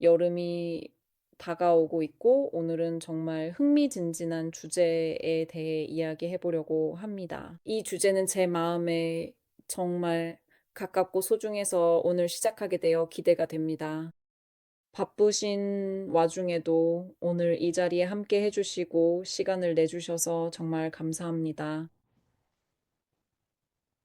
여름이 다가오고 있고 오늘은 정말 흥미진진한 주제에 대해 이야기해 보려고 합니다. 이 주제는 제 마음에 정말 가깝고 소중해서 오늘 시작하게 되어 기대가 됩니다. 바쁘신 와중에도 오늘 이 자리에 함께 해주시고 시간을 내주셔서 정말 감사합니다.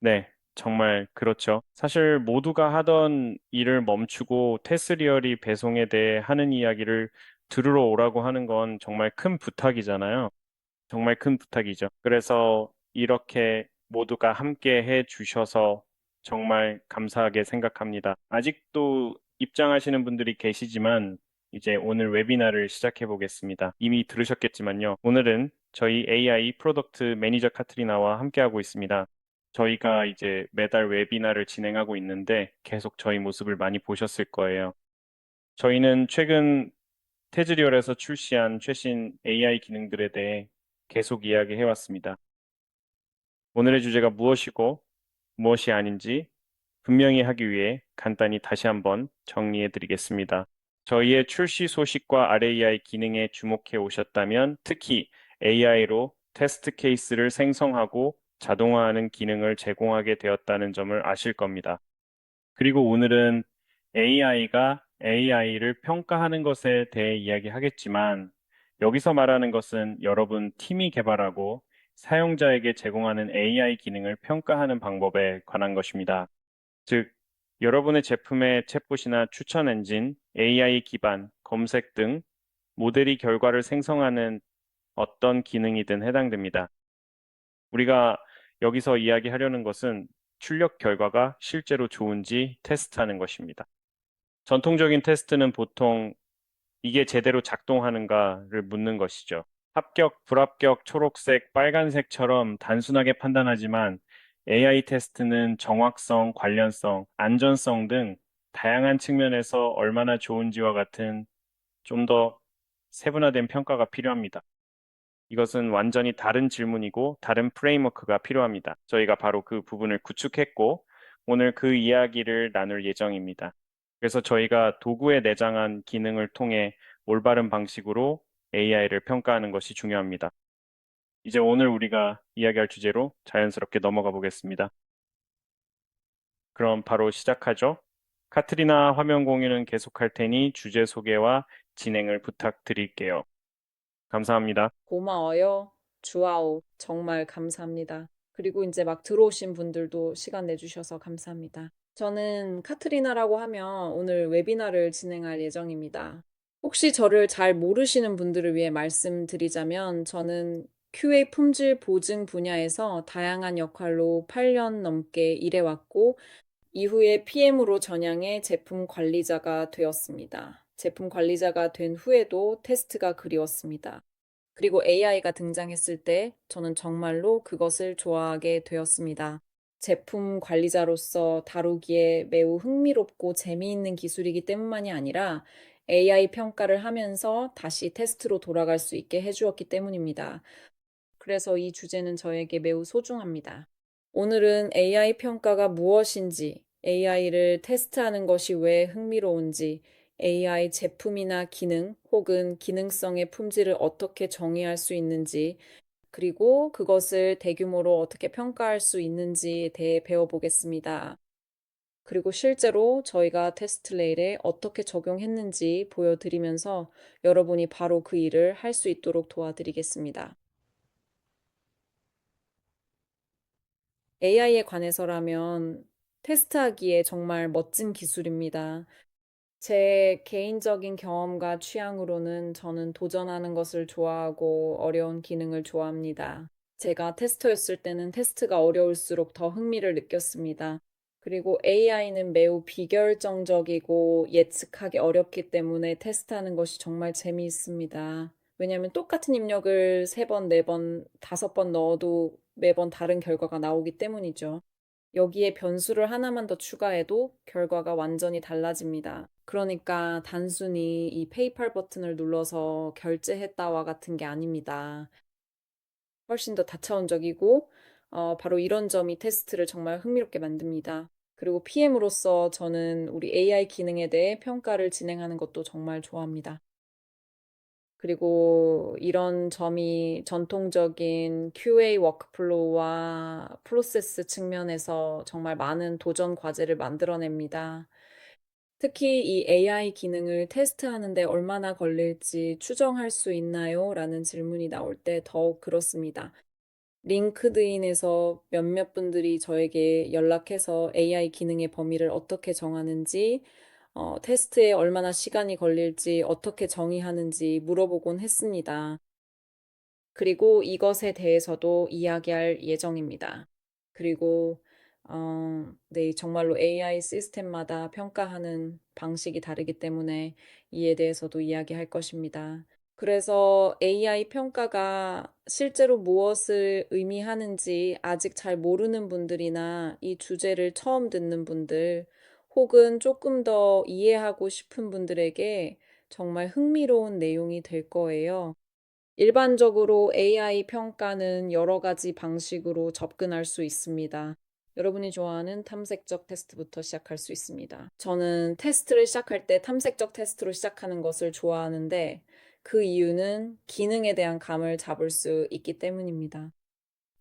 네, 정말 그렇죠. 사실 모두가 하던 일을 멈추고 테스리얼이 배송에 대해 하는 이야기를 들으러 오라고 하는 건 정말 큰 부탁이잖아요. 정말 큰 부탁이죠. 그래서 이렇게 모두가 함께 해 주셔서 정말 감사하게 생각합니다. 아직도 입장하시는 분들이 계시지만 이제 오늘 웨비나를 시작해 보겠습니다. 이미 들으셨겠지만요. 오늘은 저희 AI 프로덕트 매니저 카트리나와 함께하고 있습니다. 저희가 이제 매달 웨비나를 진행하고 있는데 계속 저희 모습을 많이 보셨을 거예요. 저희는 최근 테즈리얼에서 출시한 최신 AI 기능들에 대해 계속 이야기해 왔습니다. 오늘의 주제가 무엇이고 무엇이 아닌지 분명히 하기 위해 간단히 다시 한번 정리해 드리겠습니다. 저희의 출시 소식과 RAI 기능에 주목해 오셨다면 특히 AI로 테스트 케이스를 생성하고 자동화하는 기능을 제공하게 되었다는 점을 아실 겁니다. 그리고 오늘은 AI가 AI를 평가하는 것에 대해 이야기하겠지만 여기서 말하는 것은 여러분 팀이 개발하고 사용자에게 제공하는 AI 기능을 평가하는 방법에 관한 것입니다. 즉, 여러분의 제품의 챗봇이나 추천 엔진, AI 기반, 검색 등 모델이 결과를 생성하는 어떤 기능이든 해당됩니다. 우리가 여기서 이야기하려는 것은 출력 결과가 실제로 좋은지 테스트하는 것입니다. 전통적인 테스트는 보통 이게 제대로 작동하는가를 묻는 것이죠. 합격, 불합격, 초록색, 빨간색처럼 단순하게 판단하지만 AI 테스트는 정확성, 관련성, 안전성 등 다양한 측면에서 얼마나 좋은지와 같은 좀 더 세분화된 평가가 필요합니다. 이것은 완전히 다른 질문이고 다른 프레임워크가 필요합니다. 저희가 바로 그 부분을 구축했고 오늘 그 이야기를 나눌 예정입니다. 그래서 저희가 도구에 내장한 기능을 통해 올바른 방식으로 AI를 평가하는 것이 중요합니다. 이제 오늘 우리가 이야기할 주제로 자연스럽게 넘어가 보겠습니다. 그럼 바로 시작하죠. 카트리나 화면 공유는 계속할 테니 주제 소개와 진행을 부탁드릴게요. 감사합니다. 고마워요. 주아오. 정말 감사합니다. 그리고 이제 막 들어오신 분들도 시간 내주셔서 감사합니다. 저는 카트리나라고 하면 오늘 웨비나를 진행할 예정입니다. 혹시 저를 잘 모르시는 분들을 위해 말씀드리자면 저는 QA 품질 보증 분야에서 다양한 역할로 8년 넘게 일해왔고 이후에 PM으로 전향해 제품 관리자가 되었습니다. 제품 관리자가 된 후에도 테스트가 그리웠습니다. 그리고 AI가 등장했을 때 저는 정말로 그것을 좋아하게 되었습니다. 제품 관리자로서 다루기에 매우 흥미롭고 재미있는 기술이기 때문만이 아니라 AI 평가를 하면서 다시 테스트로 돌아갈 수 있게 해주었기 때문입니다. 그래서 이 주제는 저에게 매우 소중합니다. 오늘은 AI 평가가 무엇인지, AI를 테스트하는 것이 왜 흥미로운지, AI 제품이나 기능 혹은 기능성의 품질을 어떻게 정의할 수 있는지, 그리고 그것을 대규모로 어떻게 평가할 수 있는지에 대해 배워보겠습니다. 그리고 실제로 저희가 테스트 레일에 어떻게 적용했는지 보여드리면서 여러분이 바로 그 일을 할 수 있도록 도와드리겠습니다. AI에 관해서라면 테스트하기에 정말 멋진 기술입니다. 제 개인적인 경험과 취향으로는 저는 도전하는 것을 좋아하고 어려운 기능을 좋아합니다. 제가 테스터였을 때는 테스트가 어려울수록 더 흥미를 느꼈습니다. 그리고 AI는 매우 비결정적이고 예측하기 어렵기 때문에 테스트하는 것이 정말 재미있습니다. 왜냐하면 똑같은 입력을 3번, 4번, 5번 넣어도 매번 다른 결과가 나오기 때문이죠. 여기에 변수를 하나만 더 추가해도 결과가 완전히 달라집니다. 그러니까 단순히 이 페이팔 버튼을 눌러서 결제했다와 같은 게 아닙니다. 훨씬 더 다차원적이고 바로 이런 점이 테스트를 정말 흥미롭게 만듭니다. 그리고 PM으로서 저는 우리 AI 기능에 대해 평가를 진행하는 것도 정말 좋아합니다. 그리고 이런 점이 전통적인 QA 워크플로우와 프로세스 측면에서 정말 많은 도전 과제를 만들어냅니다. 특히 이 AI 기능을 테스트하는데 얼마나 걸릴지 추정할 수 있나요? 라는 질문이 나올 때 더욱 그렇습니다. 링크드인에서 몇몇 분들이 저에게 연락해서 AI 기능의 범위를 어떻게 정하는지, 테스트에 얼마나 시간이 걸릴지 어떻게 정의하는지 물어보곤 했습니다. 그리고 이것에 대해서도 이야기할 예정입니다. 그리고 네, 정말로 AI 시스템마다 평가하는 방식이 다르기 때문에 이에 대해서도 이야기할 것입니다. 그래서 AI 평가가 실제로 무엇을 의미하는지 아직 잘 모르는 분들이나 이 주제를 처음 듣는 분들, 혹은 조금 더 이해하고 싶은 분들에게 정말 흥미로운 내용이 될 거예요. 일반적으로 AI 평가는 여러 가지 방식으로 접근할 수 있습니다. 여러분이 좋아하는 탐색적 테스트부터 시작할 수 있습니다. 저는 테스트를 시작할 때 탐색적 테스트로 시작하는 것을 좋아하는데 그 이유는 기능에 대한 감을 잡을 수 있기 때문입니다.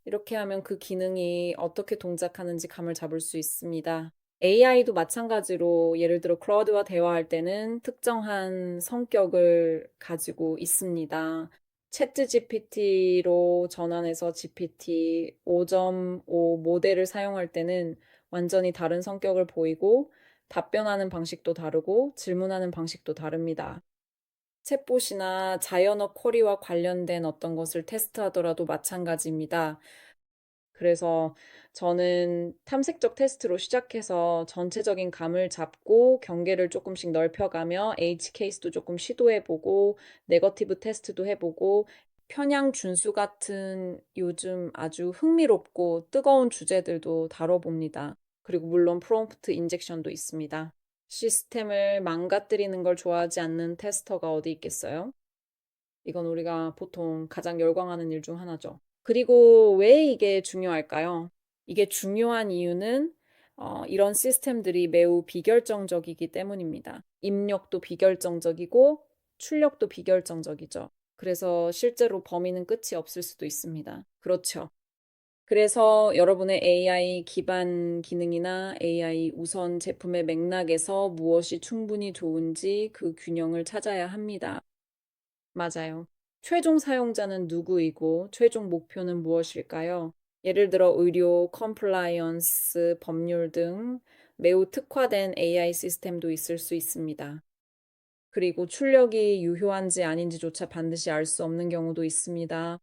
이렇게 하면 그 기능이 어떻게 동작하는지 감을 잡을 수 있습니다. AI도 마찬가지로 예를 들어 클라우드와 대화할 때는 특정한 성격을 가지고 있습니다. 챗 GPT로 전환해서 GPT 5.5 모델을 사용할 때는 완전히 다른 성격을 보이고 답변하는 방식도 다르고 질문하는 방식도 다릅니다. 챗봇이나 자연어 쿼리와 관련된 어떤 것을 테스트하더라도 마찬가지입니다. 그래서 저는 탐색적 테스트로 시작해서 전체적인 감을 잡고 경계를 조금씩 넓혀가며 H 케이스도 조금 시도해보고 네거티브 테스트도 해보고 편향 준수 같은 요즘 아주 흥미롭고 뜨거운 주제들도 다뤄봅니다. 그리고 물론 프롬프트 인젝션도 있습니다. 시스템을 망가뜨리는 걸 좋아하지 않는 테스터가 어디 있겠어요? 이건 우리가 보통 가장 열광하는 일 중 하나죠. 그리고 왜 이게 중요할까요? 이게 중요한 이유는 이런 시스템들이 매우 비결정적이기 때문입니다. 입력도 비결정적이고 출력도 비결정적이죠. 그래서 실제로 범위는 끝이 없을 수도 있습니다. 그렇죠. 그래서 여러분의 AI 기반 기능이나 AI 우선 제품의 맥락에서 무엇이 충분히 좋은지 그 균형을 찾아야 합니다. 맞아요. 최종 사용자는 누구이고 최종 목표는 무엇일까요? 예를 들어 의료, 컴플라이언스, 법률 등 매우 특화된 AI 시스템도 있을 수 있습니다. 그리고 출력이 유효한지 아닌지조차 반드시 알 수 없는 경우도 있습니다.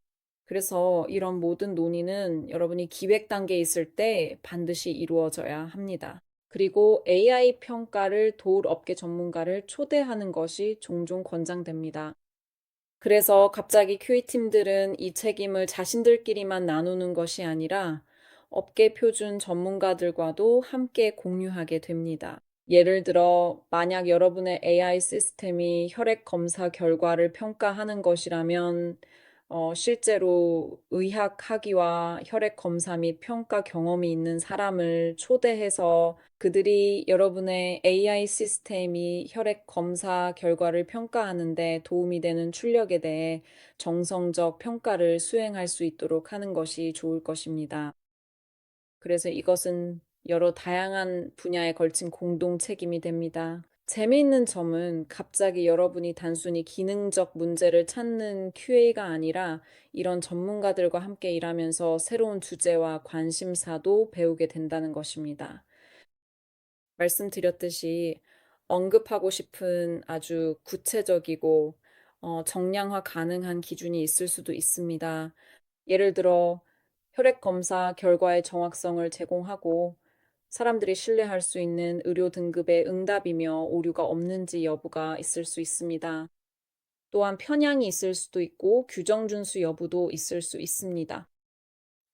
그래서 이런 모든 논의는 여러분이 기획 단계에 있을 때 반드시 이루어져야 합니다. 그리고 AI 평가를 도울 업계 전문가를 초대하는 것이 종종 권장됩니다. 그래서 갑자기 QA팀들은 이 책임을 자신들끼리만 나누는 것이 아니라 업계 표준 전문가들과도 함께 공유하게 됩니다. 예를 들어, 만약 여러분의 AI 시스템이 혈액 검사 결과를 평가하는 것이라면, 실제로 의학 학위와 혈액 검사 및 평가 경험이 있는 사람을 초대해서 그들이 여러분의 AI 시스템이 혈액 검사 결과를 평가하는데 도움이 되는 출력에 대해 정성적 평가를 수행할 수 있도록 하는 것이 좋을 것입니다. 그래서 이것은 여러 다양한 분야에 걸친 공동 책임이 됩니다. 재미있는 점은 갑자기 여러분이 단순히 기능적 문제를 찾는 QA가 아니라 이런 전문가들과 함께 일하면서 새로운 주제와 관심사도 배우게 된다는 것입니다. 말씀드렸듯이 언급하고 싶은 아주 구체적이고 정량화 가능한 기준이 있을 수도 있습니다. 예를 들어 혈액 검사 결과의 정확성을 제공하고 사람들이 신뢰할 수 있는 의료 등급의 응답이며 오류가 없는지 여부가 있을 수 있습니다. 또한 편향이 있을 수도 있고 규정 준수 여부도 있을 수 있습니다.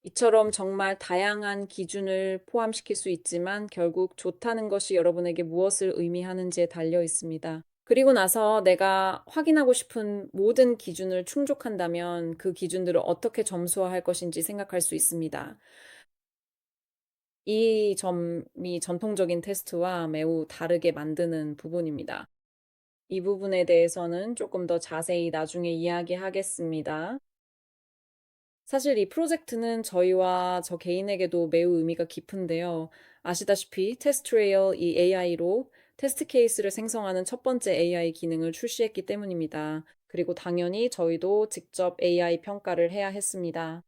이처럼 정말 다양한 기준을 포함시킬 수 있지만 결국 좋다는 것이 여러분에게 무엇을 의미하는지에 달려 있습니다. 그리고 나서 내가 확인하고 싶은 모든 기준을 충족한다면 그 기준들을 어떻게 점수화할 것인지 생각할 수 있습니다. 이 점이 전통적인 테스트와 매우 다르게 만드는 부분입니다. 이 부분에 대해서는 조금 더 자세히 나중에 이야기하겠습니다. 사실 이 프로젝트는 저희와 저 개인에게도 매우 의미가 깊은데요. 아시다시피 테스트레일 이 AI로 테스트 케이스를 생성하는 첫 번째 AI 기능을 출시했기 때문입니다. 그리고 당연히 저희도 직접 AI 평가를 해야 했습니다.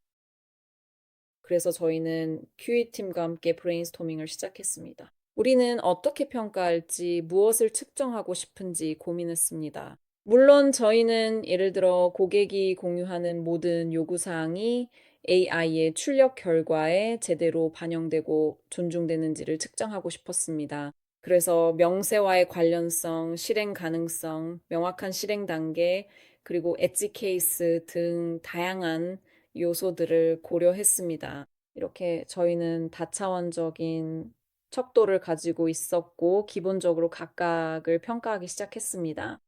그래서 저희는 QA 팀과 함께 브레인스토밍을 시작했습니다. 우리는 어떻게 평가할지, 무엇을 측정하고 싶은지 고민했습니다. 물론 저희는 예를 들어 고객이 공유하는 모든 요구사항이 AI의 출력 결과에 제대로 반영되고 존중되는지를 측정하고 싶었습니다. 그래서 명세와의 관련성, 실행 가능성, 명확한 실행 단계, 그리고 엣지 케이스 등 다양한 요소들을 고려했습니다. 이렇게 저희는 다차원적인 척도를 가지고 있었고, 기본적으로 각각을 평가하기 시작했습니다.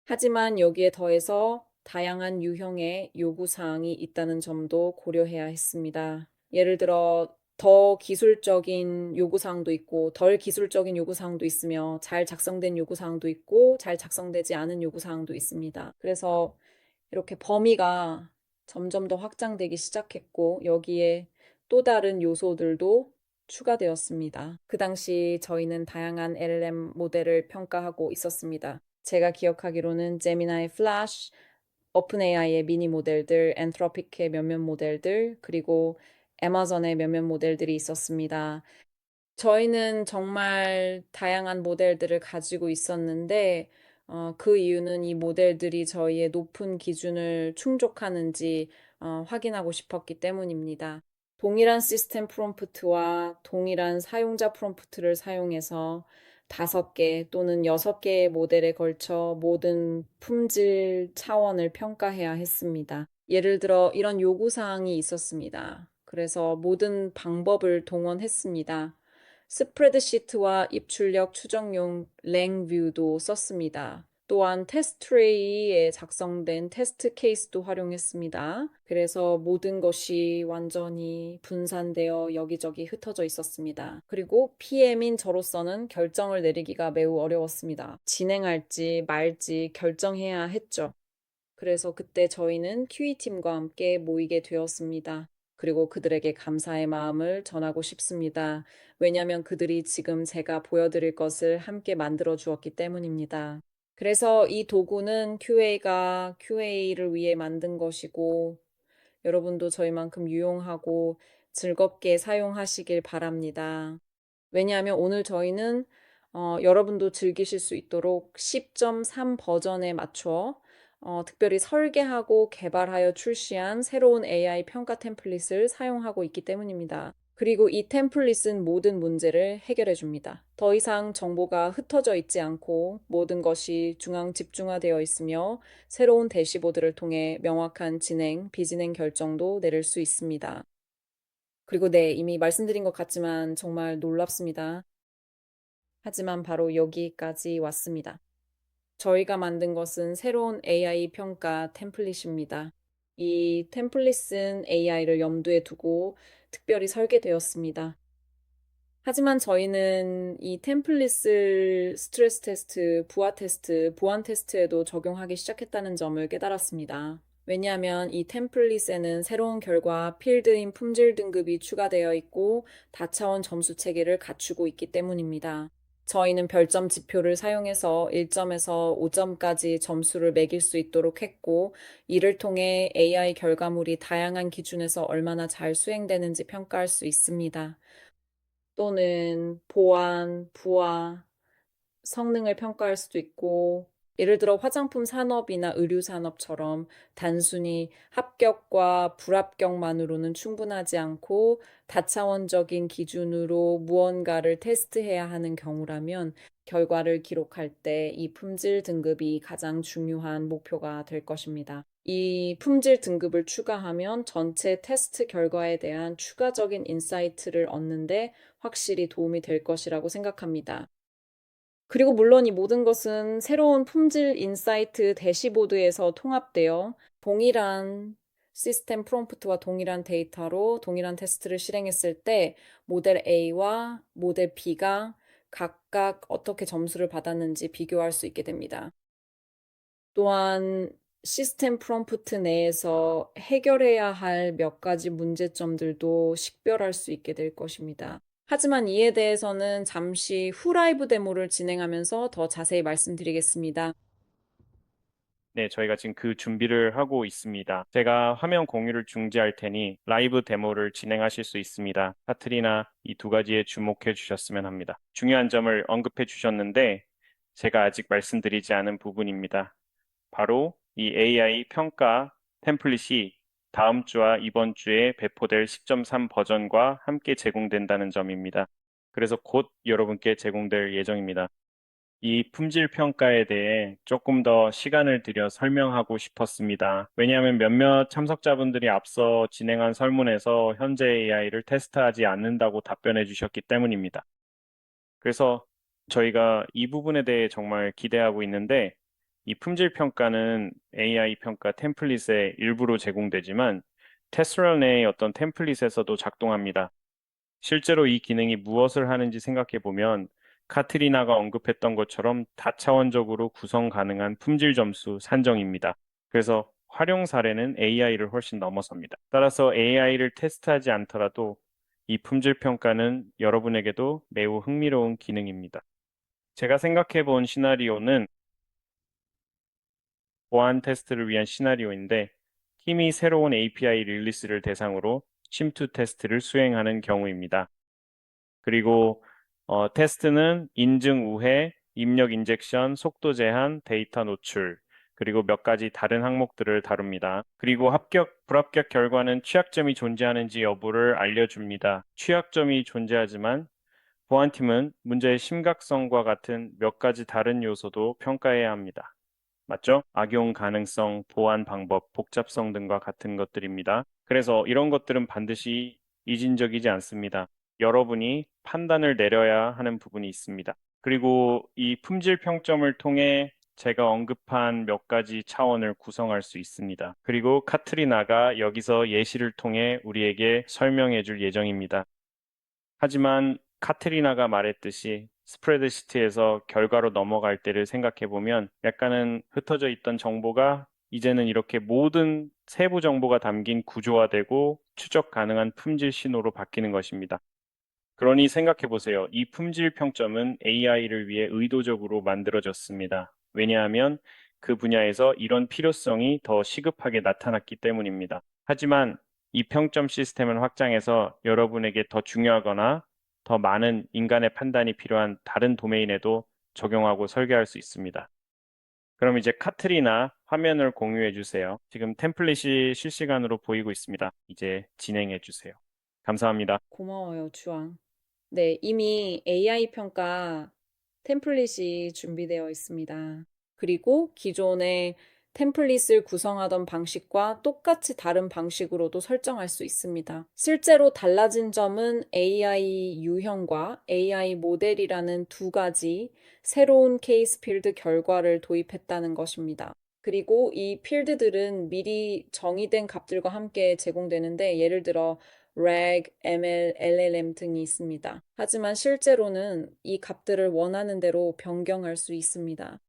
하지만 여기에 더해서 다양한 유형의 요구사항이 있다는 점도 고려해야 했습니다. 예를 들어, 더 기술적인 요구사항도 있고, 덜 기술적인 요구사항도 있으며, 잘 작성된 요구사항도 있고, 잘 작성되지 않은 요구사항도 있습니다. 그래서 이렇게 범위가 점점 더 확장되기 시작했고, 여기에 또 다른 요소들도 추가되었습니다. 그 당시 저희는 다양한 LLM 모델을 평가하고 있었습니다. 제가 기억하기로는 제미나이 플래시, 오픈AI의 미니 모델들, 엔트로픽의 몇몇 모델들, 그리고 애마존의 몇몇 모델들이 있었습니다. 저희는 정말 다양한 모델들을 가지고 있었는데, 그 이유는 이 모델들이 저희의 높은 기준을 충족하는지 확인하고 싶었기 때문입니다. 동일한 시스템 프롬프트와 동일한 사용자 프롬프트를 사용해서 5개 또는 6개의 모델에 걸쳐 모든 품질 차원을 평가해야 했습니다. 예를 들어 이런 요구사항이 있었습니다. 그래서 모든 방법을 동원했습니다. 스프레드시트와 입출력 추정용 랭뷰도 썼습니다. 또한 테스트레이에 작성된 테스트 케이스도 활용했습니다. 그래서 모든 것이 완전히 분산되어 여기저기 흩어져 있었습니다. 그리고 PM인 저로서는 결정을 내리기가 매우 어려웠습니다. 진행할지 말지 결정해야 했죠. 그래서 그때 저희는 QE팀과 함께 모이게 되었습니다. 그리고 그들에게 감사의 마음을 전하고 싶습니다. 왜냐하면 그들이 지금 제가 보여드릴 것을 함께 만들어 주었기 때문입니다. 그래서 이 도구는 QA가 QA를 위해 만든 것이고, 여러분도 저희만큼 유용하고 즐겁게 사용하시길 바랍니다. 왜냐하면 오늘 저희는 여러분도 즐기실 수 있도록 10.3 버전에 맞춰 특별히 설계하고 개발하여 출시한 새로운 AI 평가 템플릿을 사용하고 있기 때문입니다. 그리고 이 템플릿은 모든 문제를 해결해 줍니다. 더 이상 정보가 흩어져 있지 않고 모든 것이 중앙 집중화되어 있으며 새로운 대시보드를 통해 명확한 진행, 비진행 결정도 내릴 수 있습니다. 그리고 네, 이미 말씀드린 것 같지만 정말 놀랍습니다. 하지만 바로 여기까지 왔습니다. 저희가 만든 것은 새로운 AI 평가 템플릿입니다. 이 템플릿은 AI를 염두에 두고 특별히 설계되었습니다. 하지만 저희는 이 템플릿을 스트레스 테스트, 부하 테스트, 보안 테스트에도 적용하기 시작했다는 점을 깨달았습니다. 왜냐하면 이 템플릿에는 새로운 결과 필드인 품질 등급이 추가되어 있고 다차원 점수 체계를 갖추고 있기 때문입니다. 저희는 별점 지표를 사용해서 1점에서 5점까지 점수를 매길 수 있도록 했고, 이를 통해 AI 결과물이 다양한 기준에서 얼마나 잘 수행되는지 평가할 수 있습니다. 또는 보안, 부하, 성능을 평가할 수도 있고, 예를 들어 화장품 산업이나 의류 산업처럼 단순히 합격과 불합격만으로는 충분하지 않고 다차원적인 기준으로 무언가를 테스트해야 하는 경우라면 결과를 기록할 때 이 품질 등급이 가장 중요한 목표가 될 것입니다. 이 품질 등급을 추가하면 전체 테스트 결과에 대한 추가적인 인사이트를 얻는데 확실히 도움이 될 것이라고 생각합니다. 그리고 물론 이 모든 것은 새로운 품질 인사이트 대시보드에서 통합되어 동일한 시스템 프롬프트와 동일한 데이터로 동일한 테스트를 실행했을 때 모델 A와 모델 B가 각각 어떻게 점수를 받았는지 비교할 수 있게 됩니다. 또한 시스템 프롬프트 내에서 해결해야 할 몇 가지 문제점들도 식별할 수 있게 될 것입니다. 하지만 이에 대해서는 잠시 후 라이브 데모를 진행하면서 더 자세히 말씀드리겠습니다. 네, 저희가 지금 그 준비를 하고 있습니다. 제가 화면 공유를 중지할 테니 라이브 데모를 진행하실 수 있습니다. 카트리나 이 두 가지에 주목해 주셨으면 합니다. 중요한 점을 언급해 주셨는데 제가 아직 말씀드리지 않은 부분입니다. 바로 이 AI 평가 템플릿이 다음 주와 이번 주에 배포될 10.3 버전과 함께 제공된다는 점입니다. 그래서 곧 여러분께 제공될 예정입니다. 이 품질 평가에 대해 조금 더 시간을 들여 설명하고 싶었습니다. 왜냐하면 몇몇 참석자분들이 앞서 진행한 설문에서 현재 AI를 테스트하지 않는다고 답변해 주셨기 때문입니다. 그래서 저희가 이 부분에 대해 정말 기대하고 있는데 이 품질 평가는 AI 평가 템플릿의 일부로 제공되지만 테스라 내의 어떤 템플릿에서도 작동합니다. 실제로 이 기능이 무엇을 하는지 생각해 보면 카트리나가 언급했던 것처럼 다차원적으로 구성 가능한 품질 점수 산정입니다. 그래서 활용 사례는 AI를 훨씬 넘어섭니다. 따라서 AI를 테스트하지 않더라도 이 품질 평가는 여러분에게도 매우 흥미로운 기능입니다. 제가 생각해 본 시나리오는 보안 테스트를 위한 시나리오인데 팀이 새로운 API 릴리스를 대상으로 침투 테스트를 수행하는 경우입니다. 그리고 테스트는 인증 우회, 입력 인젝션, 속도 제한, 데이터 노출, 그리고 몇 가지 다른 항목들을 다룹니다. 그리고 합격, 불합격 결과는 취약점이 존재하는지 여부를 알려줍니다. 취약점이 존재하지만 보안팀은 문제의 심각성과 같은 몇 가지 다른 요소도 평가해야 합니다. 맞죠? 악용 가능성, 보안 방법, 복잡성 등과 같은 것들입니다. 그래서 이런 것들은 반드시 이진적이지 않습니다. 여러분이 판단을 내려야 하는 부분이 있습니다. 그리고 이 품질 평점을 통해 제가 언급한 몇 가지 차원을 구성할 수 있습니다. 그리고 카트리나가 여기서 예시를 통해 우리에게 설명해 줄 예정입니다. 하지만 카트리나가 말했듯이 스프레드시트에서 결과로 넘어갈 때를 생각해 보면 약간은 흩어져 있던 정보가 이제는 이렇게 모든 세부 정보가 담긴 구조화되고 추적 가능한 품질 신호로 바뀌는 것입니다. 그러니 생각해 보세요. 이 품질 평점은 AI를 위해 의도적으로 만들어졌습니다. 왜냐하면 그 분야에서 이런 필요성이 더 시급하게 나타났기 때문입니다. 하지만 이 평점 시스템을 확장해서 여러분에게 더 중요하거나 더 많은 인간의 판단이 필요한 다른 도메인에도 적용하고 설계할 수 있습니다. 그럼 이제 카트리나 화면을 공유해 주세요. 지금 템플릿이 실시간으로 보이고 있습니다. 이제 진행해 주세요. 감사합니다. 고마워요, 주황. 네, 이미 AI 평가 템플릿이 준비되어 있습니다. 그리고 기존의 템플릿을 구성하던 방식과 똑같이 다른 방식으로도 설정할 수 있습니다. 실제로 달라진 점은 AI 유형과 AI 모델이라는 두 가지 새로운 케이스 필드 결과를 도입했다는 것입니다. 그리고 이 필드들은 미리 정의된 값들과 함께 제공되는데 예를 들어 RAG, ML, LLM 등이 있습니다. 하지만 실제로는 이 값들을 원하는 대로 변경할 수 있습니다.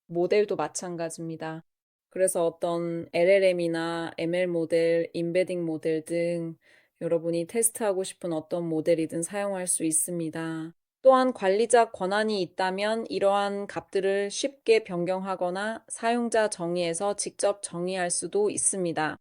모델도 마찬가지입니다. 그래서 어떤 LLM이나 ML 모델, 임베딩 모델 등 여러분이 테스트하고 싶은 어떤 모델이든 사용할 수 있습니다. 또한 관리자 권한이 있다면 이러한 값들을 쉽게 변경하거나 사용자 정의에서 직접 정의할 수도 있습니다.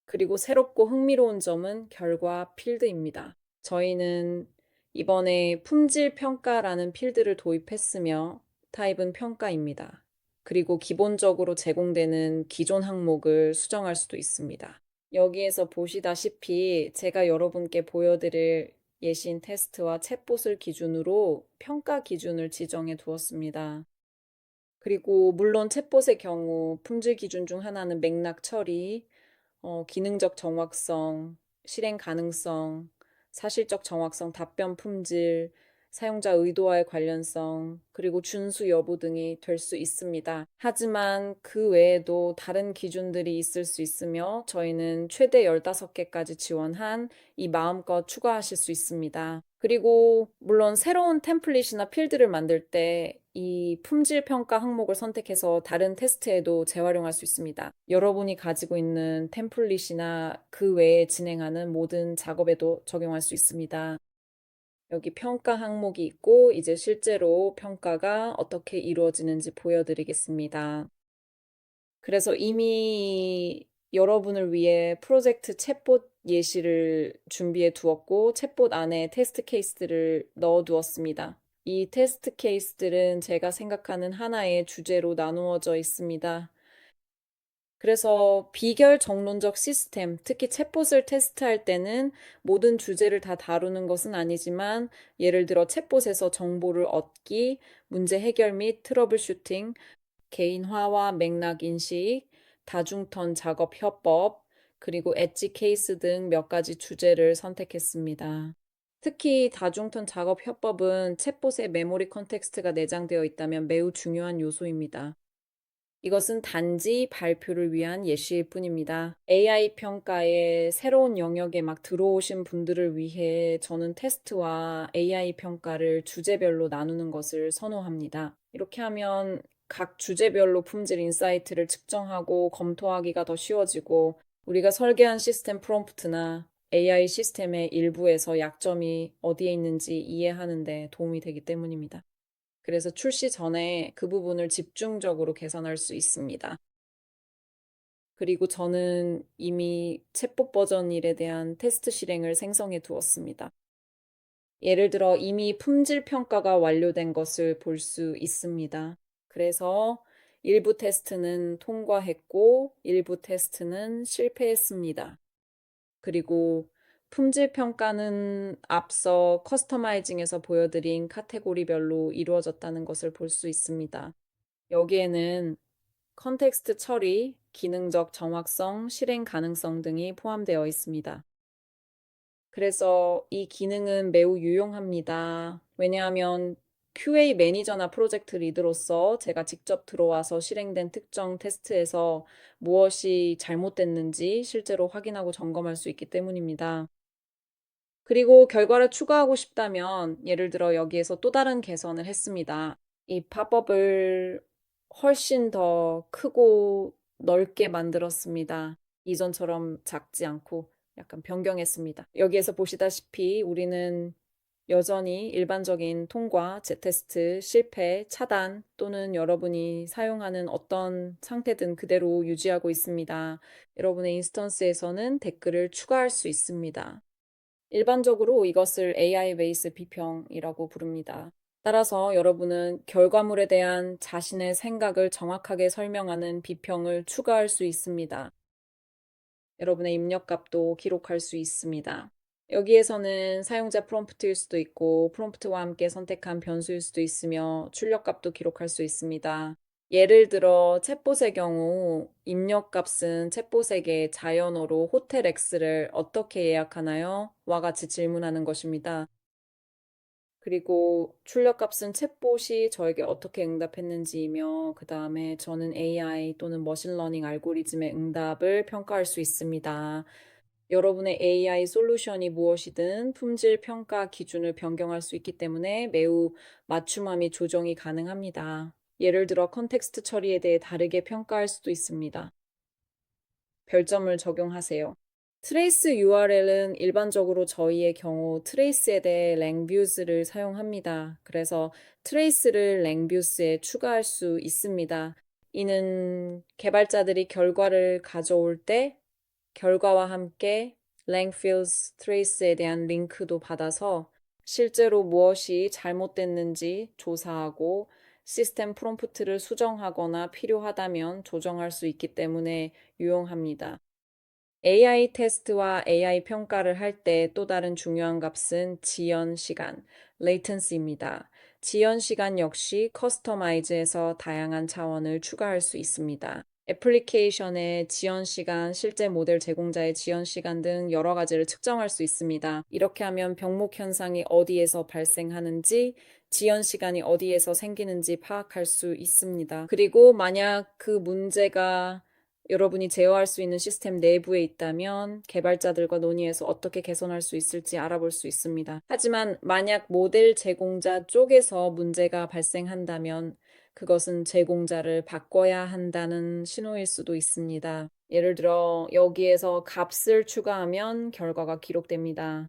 그리고 새롭고 흥미로운 점은 결과 필드입니다. 저희는 이번에 품질 평가라는 필드를 도입했으며 타입은 평가입니다. 그리고 기본적으로 제공되는 기존 항목을 수정할 수도 있습니다. 여기에서 보시다시피 제가 여러분께 보여드릴 예시인 테스트와 챗봇을 기준으로 평가 기준을 지정해 두었습니다. 그리고 물론 챗봇의 경우 품질 기준 중 하나는 맥락 처리, 기능적 정확성, 실행 가능성, 사실적 정확성, 답변 품질, 사용자 의도와의 관련성, 그리고 준수 여부 등이 될 수 있습니다. 하지만 그 외에도 다른 기준들이 있을 수 있으며 저희는 최대 15개까지 지원한 이 마음껏 추가하실 수 있습니다. 그리고 물론 새로운 템플릿이나 필드를 만들 때 이 품질 평가 항목을 선택해서 다른 테스트에도 재활용할 수 있습니다. 여러분이 가지고 있는 템플릿이나 그 외에 진행하는 모든 작업에도 적용할 수 있습니다. 여기 평가 항목이 있고 이제 실제로 평가가 어떻게 이루어지는지 보여드리겠습니다. 그래서 이미 여러분을 위해 프로젝트 챗봇 예시를 준비해 두었고 챗봇 안에 테스트 케이스들을 넣어 두었습니다. 이 테스트 케이스들은 제가 생각하는 하나의 주제로 나누어져 있습니다. 그래서 비결 정론적 시스템, 특히 챗봇을 테스트할 때는 모든 주제를 다 다루는 것은 아니지만 예를 들어 챗봇에서 정보를 얻기, 문제 해결 및 트러블 슈팅, 개인화와 맥락 인식, 다중턴 작업 협법, 그리고 엣지 케이스 등 몇 가지 주제를 선택했습니다. 특히 다중턴 작업 협법은 챗봇의 메모리 컨텍스트가 내장되어 있다면 매우 중요한 요소입니다. 이것은 단지 발표를 위한 예시일 뿐입니다. AI 평가의 새로운 영역에 막 들어오신 분들을 위해 저는 테스트와 AI 평가를 주제별로 나누는 것을 선호합니다. 이렇게 하면 각 주제별로 품질 인사이트를 측정하고 검토하기가 더 쉬워지고 우리가 설계한 시스템 프롬프트나 AI 시스템의 일부에서 약점이 어디에 있는지 이해하는 데 도움이 되기 때문입니다. 그래서 출시 전에 그 부분을 집중적으로 개선할 수 있습니다. 그리고 저는 이미 챗봇 버전 1에 대한 테스트 실행을 생성해 두었습니다. 예를 들어 이미 품질 평가가 완료된 것을 볼 수 있습니다. 그래서 일부 테스트는 통과했고 일부 테스트는 실패했습니다. 그리고 품질 평가는 앞서 커스터마이징에서 보여드린 카테고리별로 이루어졌다는 것을 볼 수 있습니다. 여기에는 컨텍스트 처리, 기능적 정확성, 실행 가능성 등이 포함되어 있습니다. 그래서 이 기능은 매우 유용합니다. 왜냐하면 QA 매니저나 프로젝트 리드로서 제가 직접 들어와서 실행된 특정 테스트에서 무엇이 잘못됐는지 실제로 확인하고 점검할 수 있기 때문입니다. 그리고 결과를 추가하고 싶다면 예를 들어 여기에서 또 다른 개선을 했습니다. 이 팝업을 훨씬 더 크고 넓게 만들었습니다. 이전처럼 작지 않고 약간 변경했습니다. 여기에서 보시다시피 우리는 여전히 일반적인 통과, 재테스트, 실패, 차단 또는 여러분이 사용하는 어떤 상태든 그대로 유지하고 있습니다. 여러분의 인스턴스에서는 댓글을 추가할 수 있습니다. 일반적으로 이것을 AI 베이스 비평이라고 부릅니다. 따라서 여러분은 결과물에 대한 자신의 생각을 정확하게 설명하는 비평을 추가할 수 있습니다. 여러분의 입력값도 기록할 수 있습니다. 여기에서는 사용자 프롬프트일 수도 있고 프롬프트와 함께 선택한 변수일 수도 있으며 출력값도 기록할 수 있습니다. 예를 들어 챗봇의 경우 입력값은 챗봇에게 자연어로 호텔 X를 어떻게 예약하나요? 와 같이 질문하는 것입니다. 그리고 출력값은 챗봇이 저에게 어떻게 응답했는지이며 그 다음에 저는 AI 또는 머신러닝 알고리즘의 응답을 평가할 수 있습니다. 여러분의 AI 솔루션이 무엇이든 품질 평가 기준을 변경할 수 있기 때문에 매우 맞춤함이 조정이 가능합니다. 예를 들어 컨텍스트 처리에 대해 다르게 평가할 수도 있습니다. 별점을 적용하세요. 트레이스 URL은 일반적으로 저희의 경우 트레이스에 대해 랭뷰스를 사용합니다. 그래서 트레이스를 랭뷰스에 추가할 수 있습니다. 이는 개발자들이 결과를 가져올 때 결과와 함께 랭필스 트레이스에 대한 링크도 받아서 실제로 무엇이 잘못됐는지 조사하고 시스템 프롬프트를 수정하거나 필요하다면 조정할 수 있기 때문에 유용합니다. AI 테스트와 AI 평가를 할 때 또 다른 중요한 값은 지연 시간, latency입니다. 지연 시간 역시 커스터마이즈에서 다양한 차원을 추가할 수 있습니다. 애플리케이션의 지연 시간, 실제 모델 제공자의 지연 시간 등 여러 가지를 측정할 수 있습니다. 이렇게 하면 병목 현상이 어디에서 발생하는지, 지연 시간이 어디에서 생기는지 파악할 수 있습니다. 그리고 만약 그 문제가 여러분이 제어할 수 있는 시스템 내부에 있다면 개발자들과 논의해서 어떻게 개선할 수 있을지 알아볼 수 있습니다. 하지만 만약 모델 제공자 쪽에서 문제가 발생한다면 그것은 제공자를 바꿔야 한다는 신호일 수도 있습니다. 예를 들어 여기에서 값을 추가하면 결과가 기록됩니다.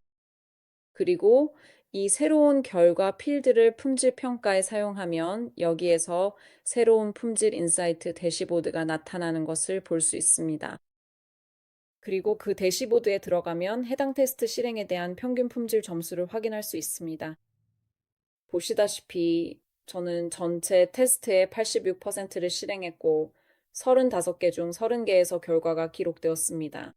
그리고 이 새로운 결과 필드를 품질 평가에 사용하면 여기에서 새로운 품질 인사이트 대시보드가 나타나는 것을 볼 수 있습니다. 그리고 그 대시보드에 들어가면 해당 테스트 실행에 대한 평균 품질 점수를 확인할 수 있습니다. 보시다시피 저는 전체 테스트의 86%를 실행했고 35개 중 30개에서 결과가 기록되었습니다.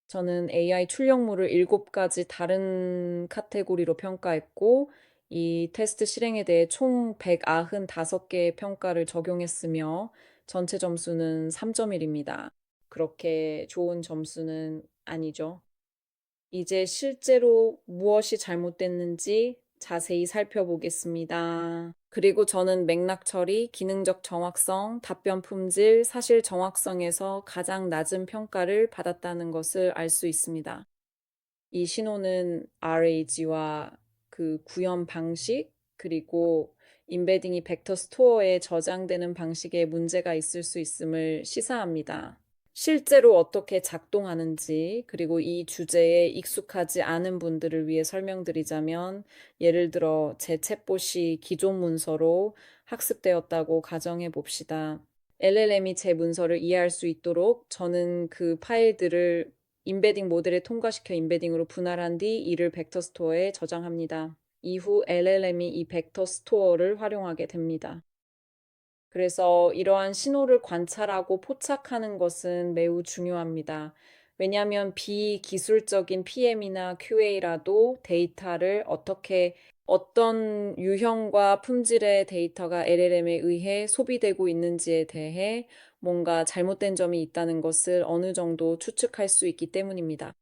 저는 AI 출력물을 7가지 다른 카테고리로 평가했고 이 테스트 실행에 대해 총 195개의 평가를 적용했으며 전체 점수는 3.1입니다. 그렇게 좋은 점수는 아니죠. 이제 실제로 무엇이 잘못됐는지 자세히 살펴보겠습니다. 그리고 저는 맥락 처리, 기능적 정확성, 답변 품질, 사실 정확성에서 가장 낮은 평가를 받았다는 것을 알 수 있습니다. 이 신호는 RAG와 그 구현 방식, 그리고 임베딩이 벡터 스토어에 저장되는 방식에 문제가 있을 수 있음을 시사합니다. 실제로 어떻게 작동하는지, 그리고 이 주제에 익숙하지 않은 분들을 위해 설명드리자면, 예를 들어 제 챗봇이 기존 문서로 학습되었다고 가정해 봅시다. LLM이 제 문서를 이해할 수 있도록 저는 그 파일들을 임베딩 모델에 통과시켜 임베딩으로 분할한 뒤 이를 벡터 스토어에 저장합니다. 이후 LLM이 이 벡터 스토어를 활용하게 됩니다. 그래서 이러한 신호를 관찰하고 포착하는 것은 매우 중요합니다. 왜냐하면 비기술적인 PM이나 QA라도 데이터를 어떤 유형과 품질의 데이터가 LLM에 의해 소비되고 있는지에 대해 뭔가 잘못된 점이 있다는 것을 어느 정도 추측할 수 있기 때문입니다.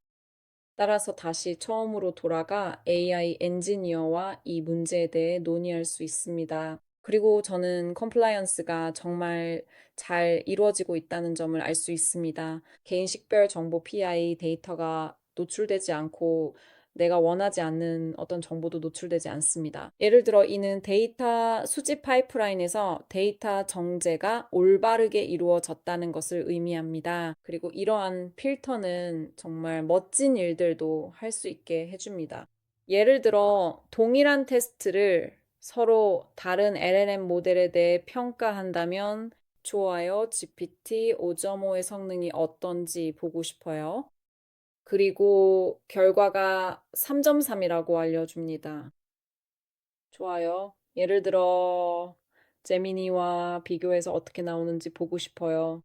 따라서 다시 처음으로 돌아가 AI 엔지니어와 이 문제에 대해 논의할 수 있습니다. 그리고 저는 컴플라이언스가 정말 잘 이루어지고 있다는 점을 알 수 있습니다. 개인 식별 정보 PI 데이터가 노출되지 않고 내가 원하지 않는 어떤 정보도 노출되지 않습니다. 예를 들어 이는 데이터 수집 파이프라인에서 데이터 정제가 올바르게 이루어졌다는 것을 의미합니다. 그리고 이러한 필터는 정말 멋진 일들도 할 수 있게 해줍니다. 예를 들어 동일한 테스트를 서로 다른 LLM 모델에 대해 평가한다면 좋아요, GPT 5.5의 성능이 어떤지 보고 싶어요. 그리고 결과가 3.3이라고 알려줍니다. 좋아요. 예를 들어 제미니와 비교해서 어떻게 나오는지 보고 싶어요.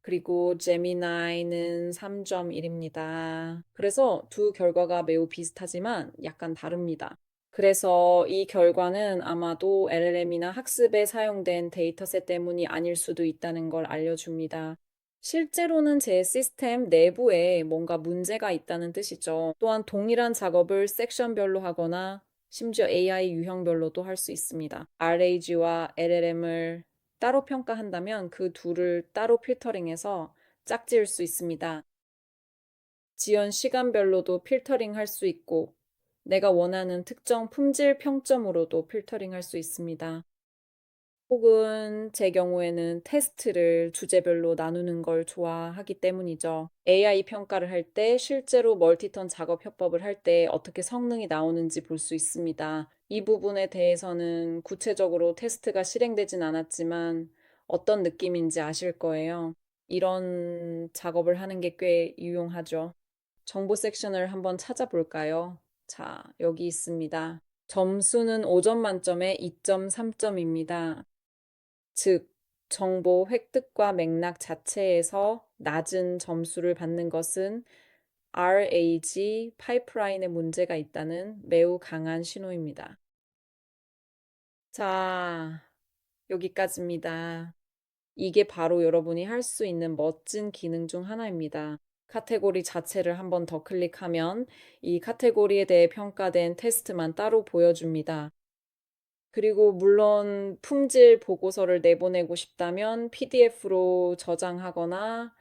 그리고 제미나이는 3.1입니다. 그래서 두 결과가 매우 비슷하지만 약간 다릅니다. 그래서 이 결과는 아마도 LLM이나 학습에 사용된 데이터셋 때문이 아닐 수도 있다는 걸 알려줍니다. 실제로는 제 시스템 내부에 뭔가 문제가 있다는 뜻이죠. 또한 동일한 작업을 섹션별로 하거나 심지어 AI 유형별로도 할 수 있습니다. RAG와 LLM을 따로 평가한다면 그 둘을 따로 필터링해서 짝지을 수 있습니다. 지연 시간별로도 필터링 할 수 있고 내가 원하는 특정 품질 평점으로도 필터링 할 수 있습니다. 혹은 제 경우에는 테스트를 주제별로 나누는 걸 좋아하기 때문이죠. AI 평가를 할 때 실제로 멀티턴 작업 협업을 할 때 어떻게 성능이 나오는지 볼 수 있습니다. 이 부분에 대해서는 구체적으로 테스트가 실행되진 않았지만 어떤 느낌인지 아실 거예요. 이런 작업을 하는 게 꽤 유용하죠. 정보 섹션을 한번 찾아볼까요? 자, 여기 있습니다. 점수는 5점 만점에 2.3점입니다. 즉, 정보 획득과 맥락 자체에서 낮은 점수를 받는 것은 RAG 파이프라인에 문제가 있다는 매우 강한 신호입니다. 자, 여기까지입니다. 이게 바로 여러분이 할 수 있는 멋진 기능 중 하나입니다. 카테고리 자체를 한번 더 클릭하면 이 카테고리에 대해 평가된 테스트만 따로 보여줍니다. 그리고 물론 품질 보고서를 내보내고 싶다면 PDF로 저장하거나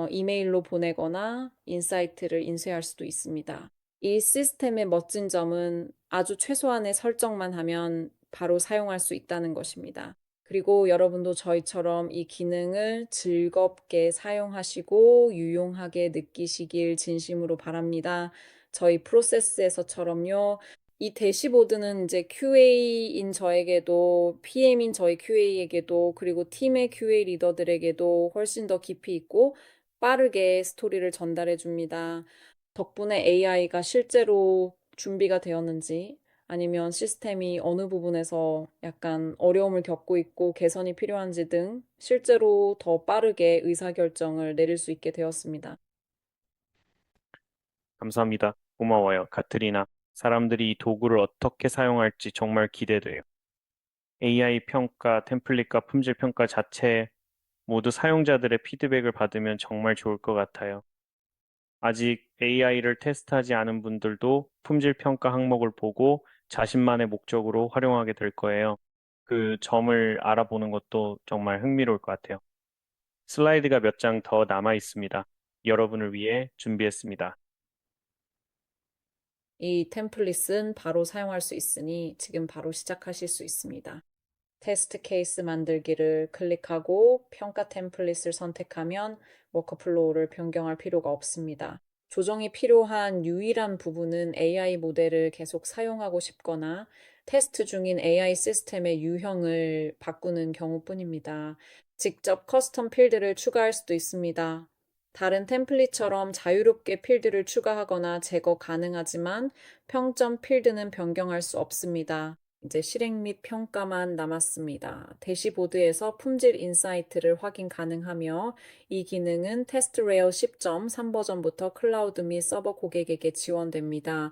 이메일로 보내거나 인사이트를 인쇄할 수도 있습니다. 이 시스템의 멋진 점은 아주 최소한의 설정만 하면 바로 사용할 수 있다는 것입니다. 그리고 여러분도 저희처럼 이 기능을 즐겁게 사용하시고 유용하게 느끼시길 진심으로 바랍니다. 저희 프로세스에서처럼요. 이 대시보드는 이제 QA인 저에게도, PM인 저희 QA에게도, 그리고 팀의 QA 리더들에게도 훨씬 더 깊이 있고 빠르게 스토리를 전달해 줍니다. 덕분에 AI가 실제로 준비가 되었는지, 아니면 시스템이 어느 부분에서 약간 어려움을 겪고 있고 개선이 필요한지 등 실제로 더 빠르게 의사결정을 내릴 수 있게 되었습니다. 감사합니다. 고마워요, 카트리나. 사람들이 이 도구를 어떻게 사용할지 정말 기대돼요. AI 평가, 템플릿과 품질 평가 자체 모두 사용자들의 피드백을 받으면 정말 좋을 것 같아요. 아직 AI를 테스트하지 않은 분들도 품질 평가 항목을 보고 자신만의 목적으로 활용하게 될 거예요. 그 점을 알아보는 것도 정말 흥미로울 것 같아요. 슬라이드가 몇 장 더 남아 있습니다. 여러분을 위해 준비했습니다. 이 템플릿은 바로 사용할 수 있으니 지금 바로 시작하실 수 있습니다. 테스트 케이스 만들기를 클릭하고 평가 템플릿을 선택하면 워크플로우를 변경할 필요가 없습니다. 조정이 필요한 유일한 부분은 AI 모델을 계속 사용하고 싶거나 테스트 중인 AI 시스템의 유형을 바꾸는 경우뿐입니다. 직접 커스텀 필드를 추가할 수도 있습니다. 다른 템플릿처럼 자유롭게 필드를 추가하거나 제거 가능하지만 평점 필드는 변경할 수 없습니다. 이제 실행 및 평가만 남았습니다. 대시보드에서 품질 인사이트를 확인 가능하며 이 기능은 테스트레어 10.3 버전부터 클라우드 및 서버 고객에게 지원됩니다.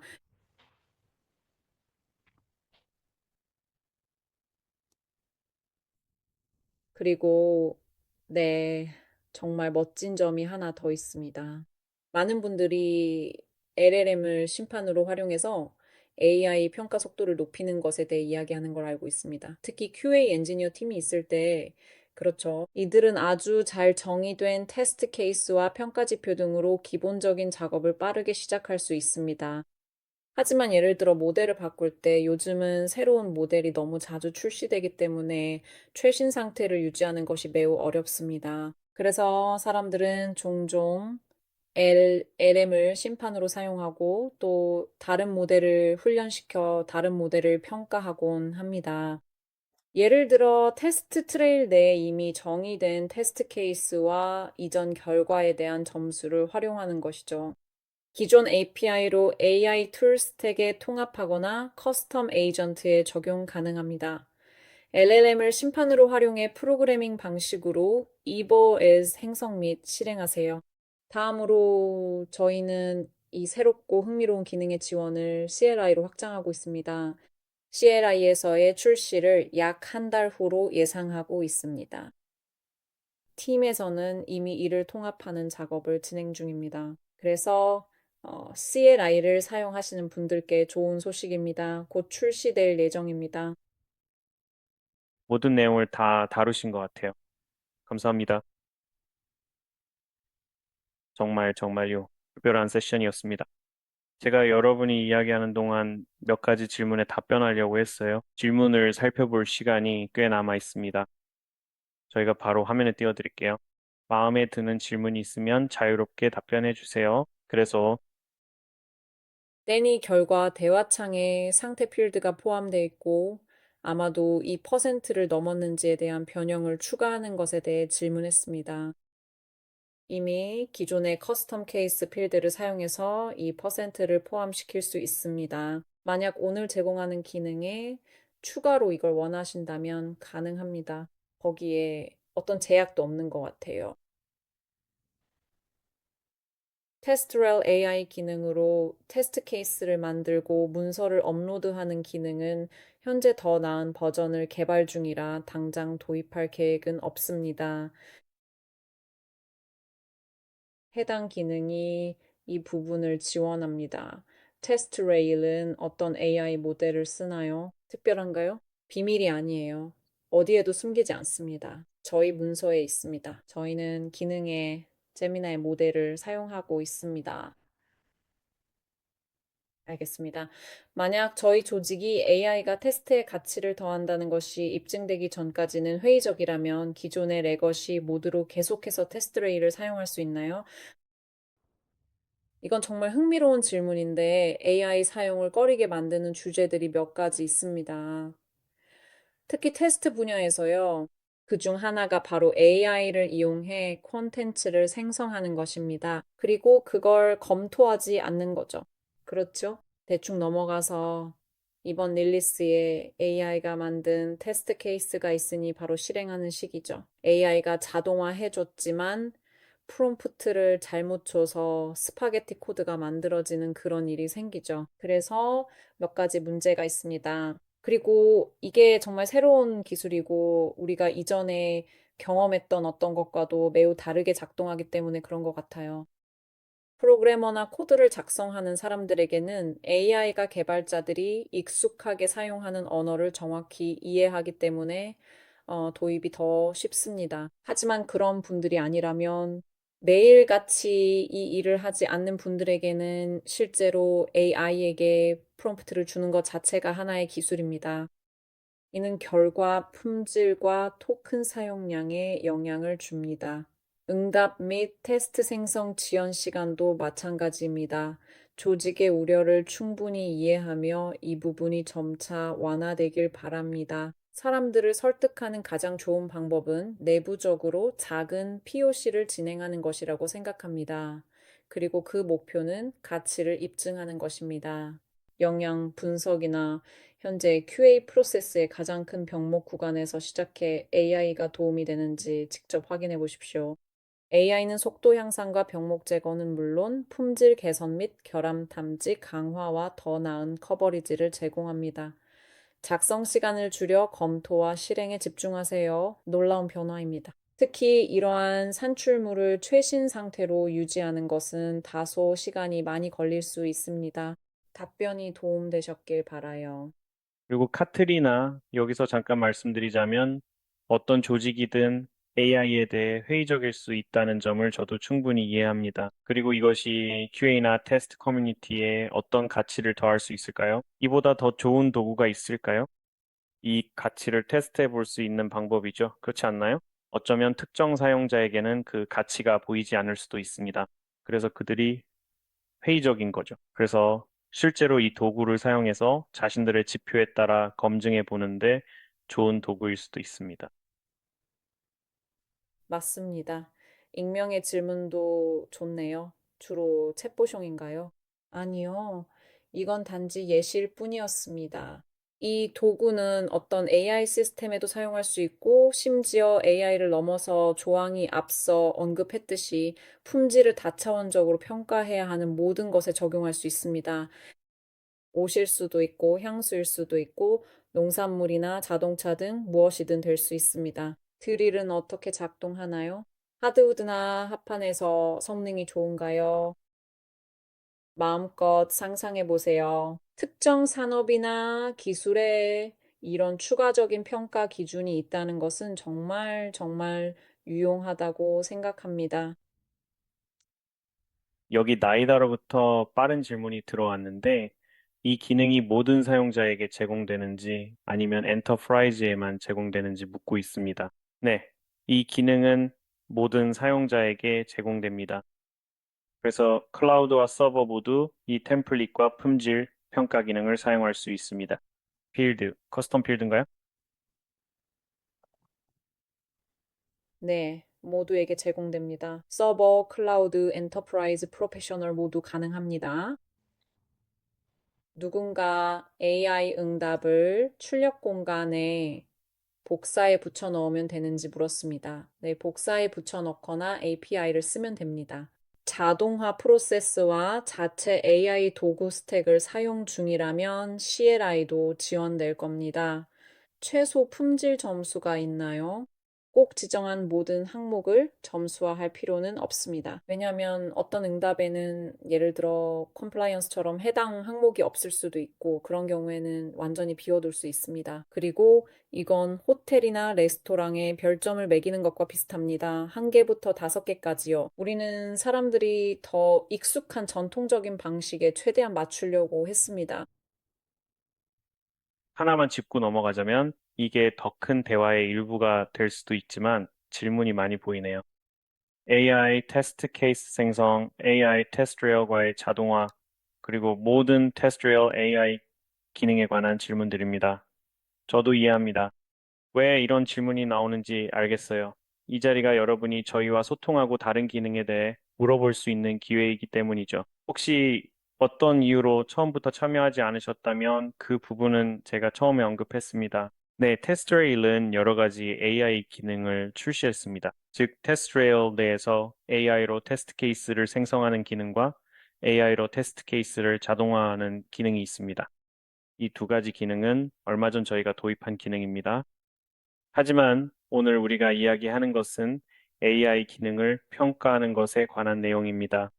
그리고 네, 정말 멋진 점이 하나 더 있습니다. 많은 분들이 LLM을 심판으로 활용해서 AI 평가 속도를 높이는 것에 대해 이야기하는 걸 알고 있습니다. 특히 QA 엔지니어 팀이 있을 때, 그렇죠. 이들은 아주 잘 정의된 테스트 케이스와 평가 지표 등으로 기본적인 작업을 빠르게 시작할 수 있습니다. 하지만 예를 들어 모델을 바꿀 때 요즘은 새로운 모델이 너무 자주 출시되기 때문에 최신 상태를 유지하는 것이 매우 어렵습니다. 그래서 사람들은 종종 LM을 심판으로 사용하고 또 다른 모델을 훈련시켜 다른 모델을 평가하곤 합니다. 예를 들어 테스트 트레일 내에 이미 정의된 테스트 케이스와 이전 결과에 대한 점수를 활용하는 것이죠. 기존 API로 AI 툴 스택에 통합하거나 커스텀 에이전트에 적용 가능합니다. LLM을 심판으로 활용해 프로그래밍 방식으로 eval as 행성 및 실행하세요. 다음으로 저희는 이 새롭고 흥미로운 기능의 지원을 CLI로 확장하고 있습니다. CLI에서의 출시를 약 한 달 후로 예상하고 있습니다. 팀에서는 이미 이를 통합하는 작업을 진행 중입니다. 그래서 CLI를 사용하시는 분들께 좋은 소식입니다. 곧 출시될 예정입니다. 모든 내용을 다 다루신 것 같아요. 감사합니다. 정말 정말요. 특별한 세션이었습니다. 제가 여러분이 이야기하는 동안 몇 가지 질문에 답변하려고 했어요. 질문을 살펴볼 시간이 꽤 남아 있습니다. 저희가 바로 화면에 띄워드릴게요. 마음에 드는 질문이 있으면 자유롭게 답변해 주세요. 그래서 데니 결과 대화창에 상태 필드가 포함되어 있고 아마도 이 퍼센트를 넘었는지에 대한 변형을 추가하는 것에 대해 질문했습니다. 이미 기존의 커스텀 케이스 필드를 사용해서 이 퍼센트를 포함시킬 수 있습니다. 만약 오늘 제공하는 기능에 추가로 이걸 원하신다면 가능합니다. 거기에 어떤 제약도 없는 것 같아요. 테스트렐 AI 기능으로 테스트 케이스를 만들고 문서를 업로드하는 기능은 현재 더 나은 버전을 개발 중이라 당장 도입할 계획은 없습니다. 해당 기능이 이 부분을 지원합니다. 테스트 레일은 어떤 AI 모델을 쓰나요? 특별한가요? 비밀이 아니에요. 어디에도 숨기지 않습니다. 저희 문서에 있습니다. 저희는 기능에 제미나이 모델을 사용하고 있습니다. 알겠습니다. 만약 저희 조직이 AI가 테스트에 가치를 더한다는 것이 입증되기 전까지는 회의적이라면 기존의 레거시 모드로 계속해서 테스트 레일을 사용할 수 있나요? 이건 정말 흥미로운 질문인데 AI 사용을 꺼리게 만드는 주제들이 몇 가지 있습니다. 특히 테스트 분야에서요. 그중 하나가 바로 AI를 이용해 콘텐츠를 생성하는 것입니다. 그리고 그걸 검토하지 않는 거죠. 그렇죠? 대충 넘어가서 이번 릴리스에 AI가 만든 테스트 케이스가 있으니 바로 실행하는 시기죠. AI가 자동화해줬지만 프롬프트를 잘못 줘서 스파게티 코드가 만들어지는 그런 일이 생기죠. 그래서 몇 가지 문제가 있습니다. 그리고 이게 정말 새로운 기술이고 우리가 이전에 경험했던 어떤 것과도 매우 다르게 작동하기 때문에 그런 것 같아요. 프로그래머나 코드를 작성하는 사람들에게는 AI가 개발자들이 익숙하게 사용하는 언어를 정확히 이해하기 때문에 도입이 더 쉽습니다. 하지만 그런 분들이 아니라면 매일같이 이 일을 하지 않는 분들에게는 실제로 AI에게 프롬프트를 주는 것 자체가 하나의 기술입니다. 이는 결과 품질과 토큰 사용량에 영향을 줍니다. 응답 및 테스트 생성 지연 시간도 마찬가지입니다. 조직의 우려를 충분히 이해하며 이 부분이 점차 완화되길 바랍니다. 사람들을 설득하는 가장 좋은 방법은 내부적으로 작은 POC를 진행하는 것이라고 생각합니다. 그리고 그 목표는 가치를 입증하는 것입니다. 영양 분석이나 현재 QA 프로세스의 가장 큰 병목 구간에서 시작해 AI가 도움이 되는지 직접 확인해 보십시오. AI는 속도 향상과 병목 제거는 물론 품질 개선 및 결함 탐지 강화와 더 나은 커버리지를 제공합니다. 작성 시간을 줄여 검토와 실행에 집중하세요. 놀라운 변화입니다. 특히 이러한 산출물을 최신 상태로 유지하는 것은 다소 시간이 많이 걸릴 수 있습니다. 답변이 도움되셨길 바라요. 그리고 카트리나 여기서 잠깐 말씀드리자면 어떤 조직이든 AI에 대해 회의적일 수 있다는 점을 저도 충분히 이해합니다. 그리고 이것이 QA나 테스트 커뮤니티에 어떤 가치를 더할 수 있을까요? 이보다 더 좋은 도구가 있을까요? 이 가치를 테스트해 볼 수 있는 방법이죠. 그렇지 않나요? 어쩌면 특정 사용자에게는 그 가치가 보이지 않을 수도 있습니다. 그래서 그들이 회의적인 거죠. 그래서 실제로 이 도구를 사용해서 자신들의 지표에 따라 검증해 보는데 좋은 도구일 수도 있습니다. 맞습니다. 익명의 질문도 좋네요. 주로 챗보숑인가요? 아니요. 이건 단지 예시일 뿐이었습니다. 이 도구는 어떤 AI 시스템에도 사용할 수 있고, 심지어 AI를 넘어서 조항이 앞서 언급했듯이 품질을 다차원적으로 평가해야 하는 모든 것에 적용할 수 있습니다. 옷일 수도 있고, 향수일 수도 있고, 농산물이나 자동차 등 무엇이든 될 수 있습니다. 드릴은 어떻게 작동하나요? 하드우드나 합판에서 성능이 좋은가요? 마음껏 상상해 보세요. 특정 산업이나 기술에 이런 추가적인 평가 기준이 있다는 것은 정말 정말 유용하다고 생각합니다. 여기 나이다로부터 빠른 질문이 들어왔는데 이 기능이 모든 사용자에게 제공되는지 아니면 엔터프라이즈에만 제공되는지 묻고 있습니다. 네, 이 기능은 모든 사용자에게 제공됩니다. 그래서 클라우드와 서버 모두 이 템플릿과 품질 평가 기능을 사용할 수 있습니다. 필드, 커스텀 필드인가요? 네, 모두에게 제공됩니다. 서버, 클라우드, 엔터프라이즈, 프로페셔널 모두 가능합니다. 누군가 AI 응답을 출력 공간에 복사해 붙여 넣으면 되는지 물었습니다. 네, 복사해 붙여 넣거나 API를 쓰면 됩니다. 자동화 프로세스와 자체 AI 도구 스택을 사용 중이라면 CLI도 지원될 겁니다. 최소 품질 점수가 있나요? 꼭 지정한 모든 항목을 점수화할 필요는 없습니다. 왜냐하면 어떤 응답에는 예를 들어 컴플라이언스처럼 해당 항목이 없을 수도 있고 그런 경우에는 완전히 비워둘 수 있습니다. 그리고 이건 호텔이나 레스토랑에 별점을 매기는 것과 비슷합니다. 1개부터 5개까지요. 우리는 사람들이 더 익숙한 전통적인 방식에 최대한 맞추려고 했습니다. 하나만 짚고 넘어가자면 이게 더 큰 대화의 일부가 될 수도 있지만 질문이 많이 보이네요. AI 테스트 케이스 생성, AI 테스트 레일과의 자동화, 그리고 모든 테스트 레일 AI 기능에 관한 질문들입니다. 저도 이해합니다. 왜 이런 질문이 나오는지 알겠어요. 이 자리가 여러분이 저희와 소통하고 다른 기능에 대해 물어볼 수 있는 기회이기 때문이죠. 혹시 어떤 이유로 처음부터 참여하지 않으셨다면 그 부분은 제가 처음에 언급했습니다. 네, 테스트레일은 여러 가지 AI 기능을 출시했습니다. 즉, 테스트레일 내에서 AI로 테스트 케이스를 생성하는 기능과 AI로 테스트 케이스를 자동화하는 기능이 있습니다. 이 두 가지 기능은 얼마 전 저희가 도입한 기능입니다. 하지만 오늘 우리가 이야기하는 것은 AI 기능을 평가하는 것에 관한 내용입니다.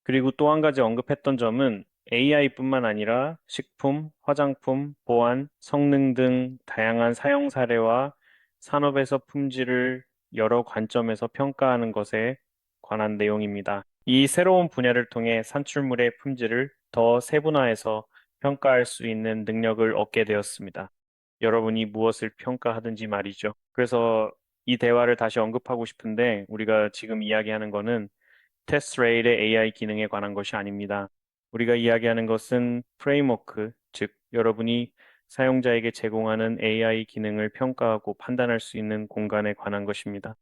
그리고 또 한 가지 언급했던 점은 AI뿐만 아니라 식품, 화장품, 보안, 성능 등 다양한 사용 사례와 산업에서 품질을 여러 관점에서 평가하는 것에 관한 내용입니다. 이 새로운 분야를 통해 산출물의 품질을 더 세분화해서 평가할 수 있는 능력을 얻게 되었습니다. 여러분이 무엇을 평가하든지 말이죠. 그래서 이 대화를 다시 언급하고 싶은데 우리가 지금 이야기하는 거는 테스트 레일의 AI 기능에 관한 것이 아닙니다. 우리가 이야기하는 것은 프레임워크, 즉 여러분이 사용자에게 제공하는 AI 기능을 평가하고 판단할 수 있는 공간에 관한 것입니다.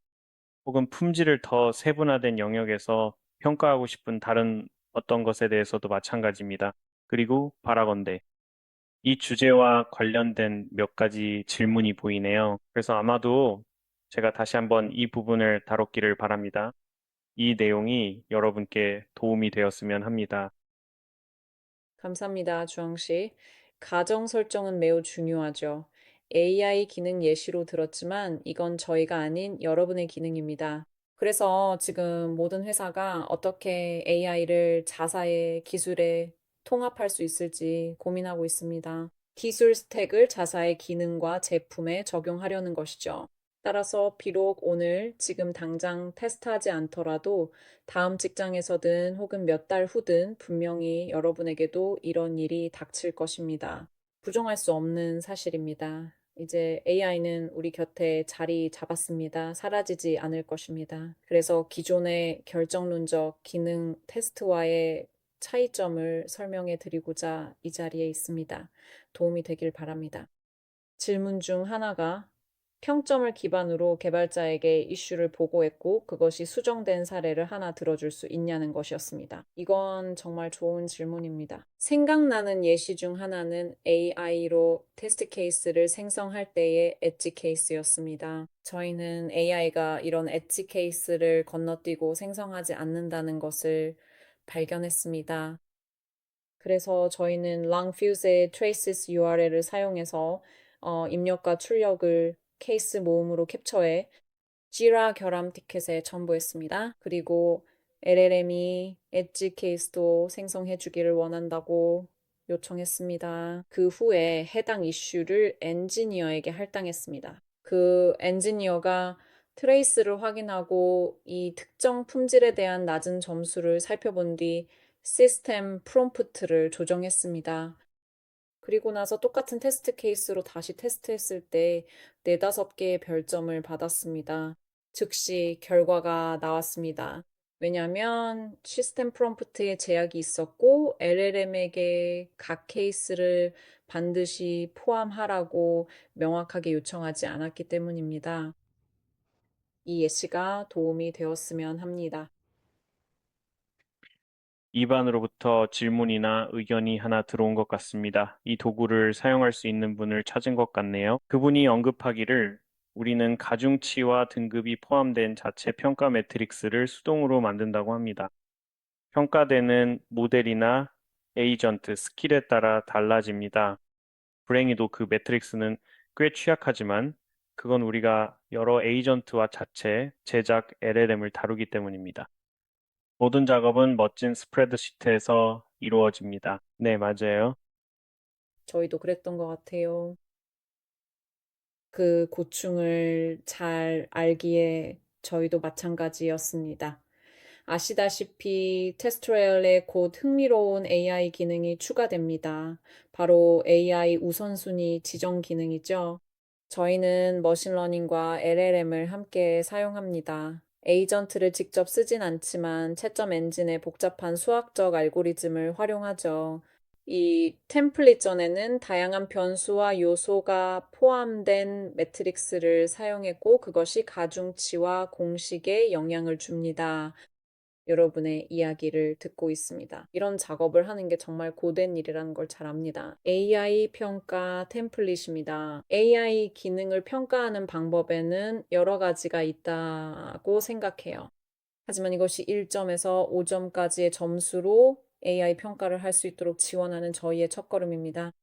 혹은 품질을 더 세분화된 영역에서 평가하고 싶은 다른 어떤 것에 대해서도 마찬가지입니다. 그리고 바라건대 이 주제와 관련된 몇 가지 질문이 보이네요. 그래서 아마도 제가 다시 한번 이 부분을 다뤘기를 바랍니다. 이 내용이 여러분께 도움이 되었으면 합니다. 감사합니다, 주영 씨. 가정 설정은 매우 중요하죠. AI 기능 예시로 들었지만 이건 저희가 아닌 여러분의 기능입니다. 그래서 지금 모든 회사가 어떻게 AI를 자사의 기술에 통합할 수 있을지 고민하고 있습니다. 기술 스택을 자사의 기능과 제품에 적용하려는 것이죠. 따라서 비록 오늘 지금 당장 테스트하지 않더라도 다음 직장에서든 혹은 몇 달 후든 분명히 여러분에게도 이런 일이 닥칠 것입니다. 부정할 수 없는 사실입니다. 이제 AI는 우리 곁에 자리 잡았습니다. 사라지지 않을 것입니다. 그래서 기존의 결정론적 기능 테스트와의 차이점을 설명해 드리고자 이 자리에 있습니다. 도움이 되길 바랍니다. 질문 중 하나가 평점을 기반으로 개발자에게 이슈를 보고했고 그것이 수정된 사례를 하나 들어줄 수 있냐는 것이었습니다. 이건 정말 좋은 질문입니다. 생각나는 예시 중 하나는 AI로 테스트 케이스를 생성할 때의 엣지 케이스였습니다. 저희는 AI가 이런 엣지 케이스를 건너뛰고 생성하지 않는다는 것을 발견했습니다. 그래서 저희는 랑퓨즈의 traces URL을 사용해서 입력과 출력을 케이스 모음으로 캡처해 지라 결함 티켓에 첨부했습니다. 그리고 LLM이 엣지 케이스도 생성해 주기를 원한다고 요청했습니다. 그 후에 해당 이슈를 엔지니어에게 할당했습니다. 그 엔지니어가 트레이스를 확인하고 이 특정 품질에 대한 낮은 점수를 살펴본 뒤 시스템 프롬프트를 조정했습니다. 그리고 나서 똑같은 테스트 케이스로 다시 테스트했을 때 4~5개의 별점을 받았습니다. 즉시 결과가 나왔습니다. 왜냐하면 시스템 프롬프트에 제약이 있었고 LLM에게 각 케이스를 반드시 포함하라고 명확하게 요청하지 않았기 때문입니다. 이 예시가 도움이 되었으면 합니다. 입안으로부터 질문이나 의견이 하나 들어온 것 같습니다. 이 도구를 사용할 수 있는 분을 찾은 것 같네요. 그분이 언급하기를 우리는 가중치와 등급이 포함된 자체 평가 매트릭스를 수동으로 만든다고 합니다. 평가되는 모델이나 에이전트, 스킬에 따라 달라집니다. 불행히도 그 매트릭스는 꽤 취약하지만 그건 우리가 여러 에이전트와 자체, 제작 LLM을 다루기 때문입니다. 모든 작업은 멋진 스프레드시트에서 이루어집니다. 네, 맞아요. 저희도 그랬던 것 같아요. 그 고충을 잘 알기에 저희도 마찬가지였습니다. 아시다시피 테스트레일에 곧 흥미로운 AI 기능이 추가됩니다. 바로 AI 우선순위 지정 기능이죠. 저희는 머신러닝과 LLM을 함께 사용합니다. 에이전트를 직접 쓰진 않지만 채점 엔진의 복잡한 수학적 알고리즘을 활용하죠. 이 템플릿 전에는 다양한 변수와 요소가 포함된 매트릭스를 사용했고 그것이 가중치와 공식에 영향을 줍니다. 여러분의 이야기를 듣고 있습니다. 이런 작업을 하는 게 정말 고된 일이라는 걸 잘 압니다. AI 평가 템플릿입니다. AI 기능을 평가하는 방법에는 여러 가지가 있다고 생각해요. 하지만 이것이 1점에서 5점까지의 점수로 AI 평가를 할 수 있도록 지원하는 저희의 첫걸음입니다.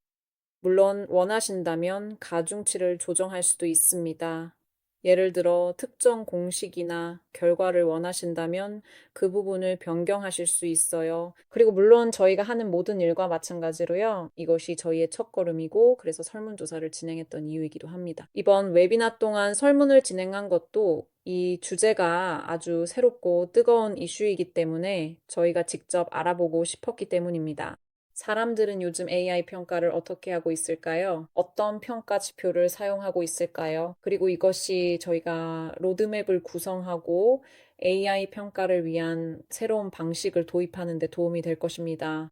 물론 원하신다면 가중치를 조정할 수도 있습니다. 예를 들어 특정 공식이나 결과를 원하신다면 그 부분을 변경하실 수 있어요. 그리고 물론 저희가 하는 모든 일과 마찬가지로요. 이것이 저희의 첫걸음이고 그래서 설문조사를 진행했던 이유이기도 합니다. 이번 웨비나 동안 설문을 진행한 것도 이 주제가 아주 새롭고 뜨거운 이슈이기 때문에 저희가 직접 알아보고 싶었기 때문입니다. 사람들은 요즘 AI 평가를 어떻게 하고 있을까요? 어떤 평가 지표를 사용하고 있을까요? 그리고 이것이 저희가 로드맵을 구성하고 AI 평가를 위한 새로운 방식을 도입하는 데 도움이 될 것입니다.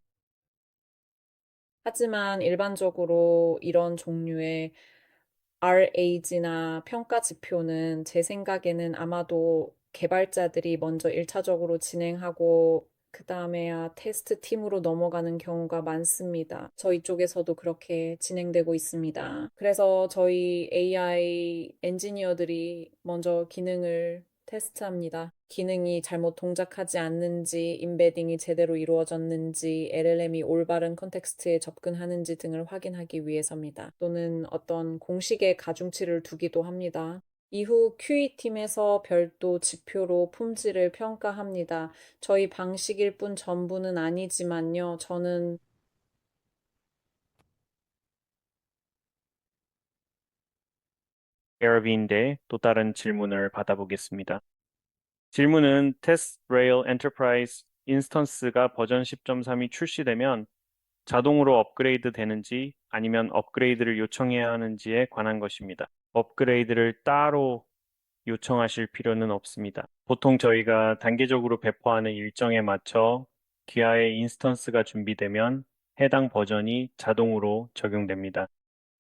하지만 일반적으로 이런 종류의 RAG나 평가 지표는 제 생각에는 아마도 개발자들이 먼저 1차적으로 진행하고 그 다음에야 테스트 팀으로 넘어가는 경우가 많습니다. 저희 쪽에서도 그렇게 진행되고 있습니다. 그래서 저희 AI 엔지니어들이 먼저 기능을 테스트합니다. 기능이 잘못 동작하지 않는지, 임베딩이 제대로 이루어졌는지, LLM이 올바른 컨텍스트에 접근하는지 등을 확인하기 위해서입니다. 또는 어떤 공식의 가중치를 두기도 합니다. 이후 QE팀에서 별도 지표로 품질을 평가합니다. 저희 방식일 뿐 전부는 아니지만요. 저는 에어비인데 또 다른 질문을 받아보겠습니다. 질문은 테스트 레일 엔터프라이즈 인스턴스가 버전 10.3이 출시되면 자동으로 업그레이드 되는지 아니면 업그레이드를 요청해야 하는지에 관한 것입니다. 업그레이드를 따로 요청하실 필요는 없습니다. 보통 저희가 단계적으로 배포하는 일정에 맞춰 기아의 인스턴스가 준비되면 해당 버전이 자동으로 적용됩니다.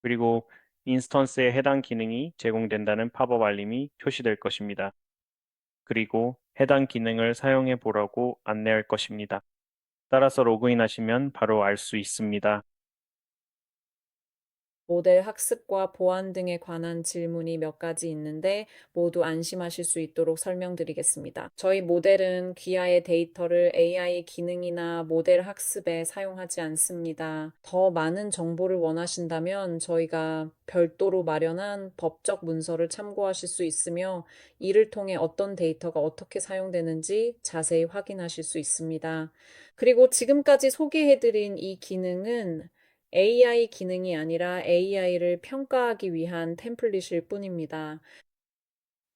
그리고 인스턴스에 해당 기능이 제공된다는 팝업 알림이 표시될 것입니다. 그리고 해당 기능을 사용해 보라고 안내할 것입니다. 따라서 로그인하시면 바로 알 수 있습니다. 모델 학습과 보안 등에 관한 질문이 몇 가지 있는데 모두 안심하실 수 있도록 설명드리겠습니다. 저희 모델은 귀하의 데이터를 AI 기능이나 모델 학습에 사용하지 않습니다. 더 많은 정보를 원하신다면 저희가 별도로 마련한 법적 문서를 참고하실 수 있으며 이를 통해 어떤 데이터가 어떻게 사용되는지 자세히 확인하실 수 있습니다. 그리고 지금까지 소개해드린 이 기능은 AI 기능이 아니라 AI를 평가하기 위한 템플릿일 뿐입니다.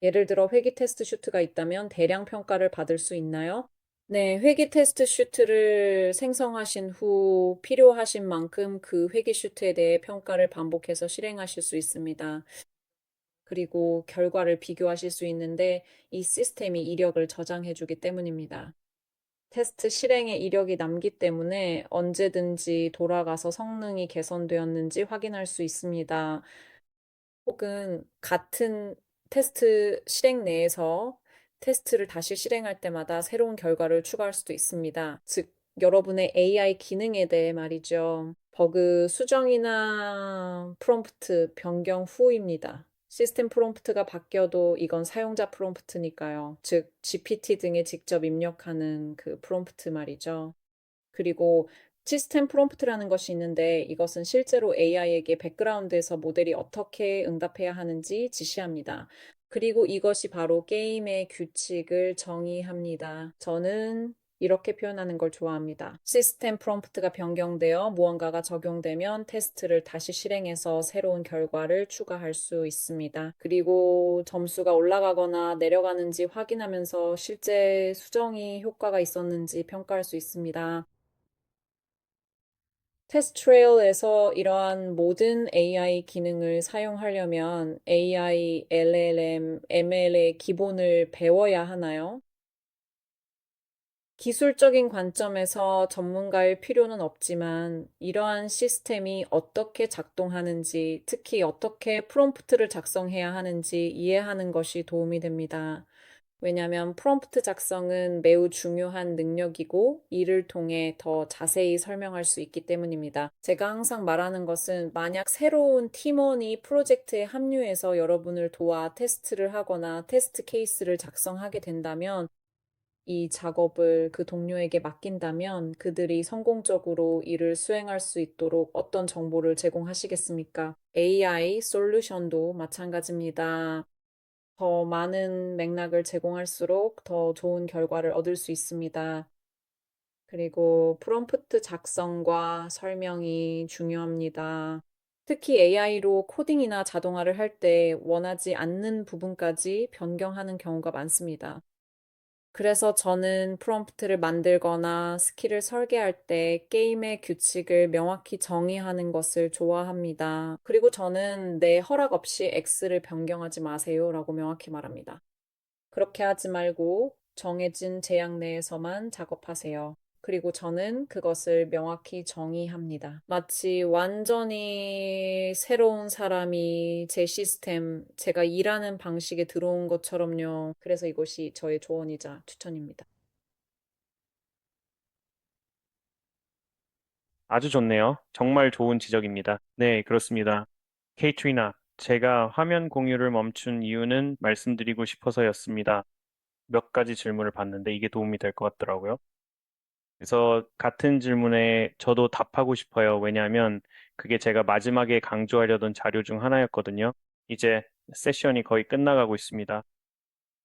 예를 들어 회기 테스트 슈트가 있다면 대량 평가를 받을 수 있나요? 네, 회기 테스트 슈트를 생성하신 후 필요하신 만큼 그 회기 슈트에 대해 평가를 반복해서 실행하실 수 있습니다. 그리고 결과를 비교하실 수 있는데 이 시스템이 이력을 저장해 주기 때문입니다. 테스트 실행에 이력이 남기 때문에 언제든지 돌아가서 성능이 개선되었는지 확인할 수 있습니다. 혹은 같은 테스트 실행 내에서 테스트를 다시 실행할 때마다 새로운 결과를 추가할 수도 있습니다. 즉, 여러분의 AI 기능에 대해 말이죠. 버그 수정이나 프롬프트 변경 후입니다. 시스템 프롬프트가 바뀌어도 이건 사용자 프롬프트니까요. 즉, GPT 등에 직접 입력하는 그 프롬프트 말이죠. 그리고 시스템 프롬프트라는 것이 있는데 이것은 실제로 AI에게 백그라운드에서 모델이 어떻게 응답해야 하는지 지시합니다. 그리고 이것이 바로 게임의 규칙을 정의합니다. 저는 이렇게 표현하는 걸 좋아합니다. 시스템 프롬프트가 변경되어 무언가가 적용되면 테스트를 다시 실행해서 새로운 결과를 추가할 수 있습니다. 그리고 점수가 올라가거나 내려가는지 확인하면서 실제 수정이 효과가 있었는지 평가할 수 있습니다. 테스트 트레일에서 이러한 모든 AI 기능을 사용하려면 AI, LLM, ML의 기본을 배워야 하나요? 기술적인 관점에서 전문가일 필요는 없지만 이러한 시스템이 어떻게 작동하는지, 특히 어떻게 프롬프트를 작성해야 하는지 이해하는 것이 도움이 됩니다. 왜냐하면 프롬프트 작성은 매우 중요한 능력이고 이를 통해 더 자세히 설명할 수 있기 때문입니다. 제가 항상 말하는 것은 만약 새로운 팀원이 프로젝트에 합류해서 여러분을 도와 테스트를 하거나 테스트 케이스를 작성하게 된다면 이 작업을 그 동료에게 맡긴다면 그들이 성공적으로 일을 수행할 수 있도록 어떤 정보를 제공하시겠습니까? AI 솔루션도 마찬가지입니다. 더 많은 맥락을 제공할수록 더 좋은 결과를 얻을 수 있습니다. 그리고 프롬프트 작성과 설명이 중요합니다. 특히 AI로 코딩이나 자동화를 할 때 원하지 않는 부분까지 변경하는 경우가 많습니다. 그래서 저는 프롬프트를 만들거나 스킬을 설계할 때 게임의 규칙을 명확히 정의하는 것을 좋아합니다. 그리고 저는 내 허락 없이 X를 변경하지 마세요라고 명확히 말합니다. 그렇게 하지 말고 정해진 제약 내에서만 작업하세요. 그리고 저는 그것을 명확히 정의합니다. 마치 완전히 새로운 사람이 제 시스템, 제가 일하는 방식에 들어온 것처럼요. 그래서 이것이 저의 조언이자 추천입니다. 아주 좋네요. 정말 좋은 지적입니다. 네, 그렇습니다. 케이트리나, 제가 화면 공유를 멈춘 이유는 말씀드리고 싶어서였습니다. 몇 가지 질문을 봤는데 이게 도움이 될 것 같더라고요. 그래서 같은 질문에 저도 답하고 싶어요. 왜냐하면 그게 제가 마지막에 강조하려던 자료 중 하나였거든요. 이제 세션이 거의 끝나가고 있습니다.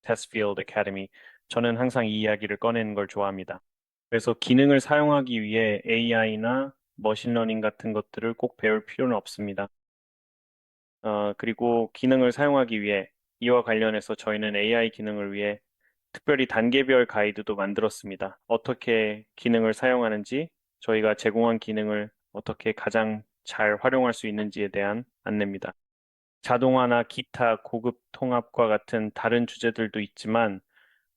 Testfield Academy. 저는 항상 이 이야기를 꺼내는 걸 좋아합니다. 그래서 기능을 사용하기 위해 AI나 머신러닝 같은 것들을 꼭 배울 필요는 없습니다. 그리고 기능을 사용하기 위해 이와 관련해서 저희는 AI 기능을 위해 특별히 단계별 가이드도 만들었습니다. 어떻게 기능을 사용하는지, 저희가 제공한 기능을 어떻게 가장 잘 활용할 수 있는지에 대한 안내입니다. 자동화나 기타 고급 통합과 같은 다른 주제들도 있지만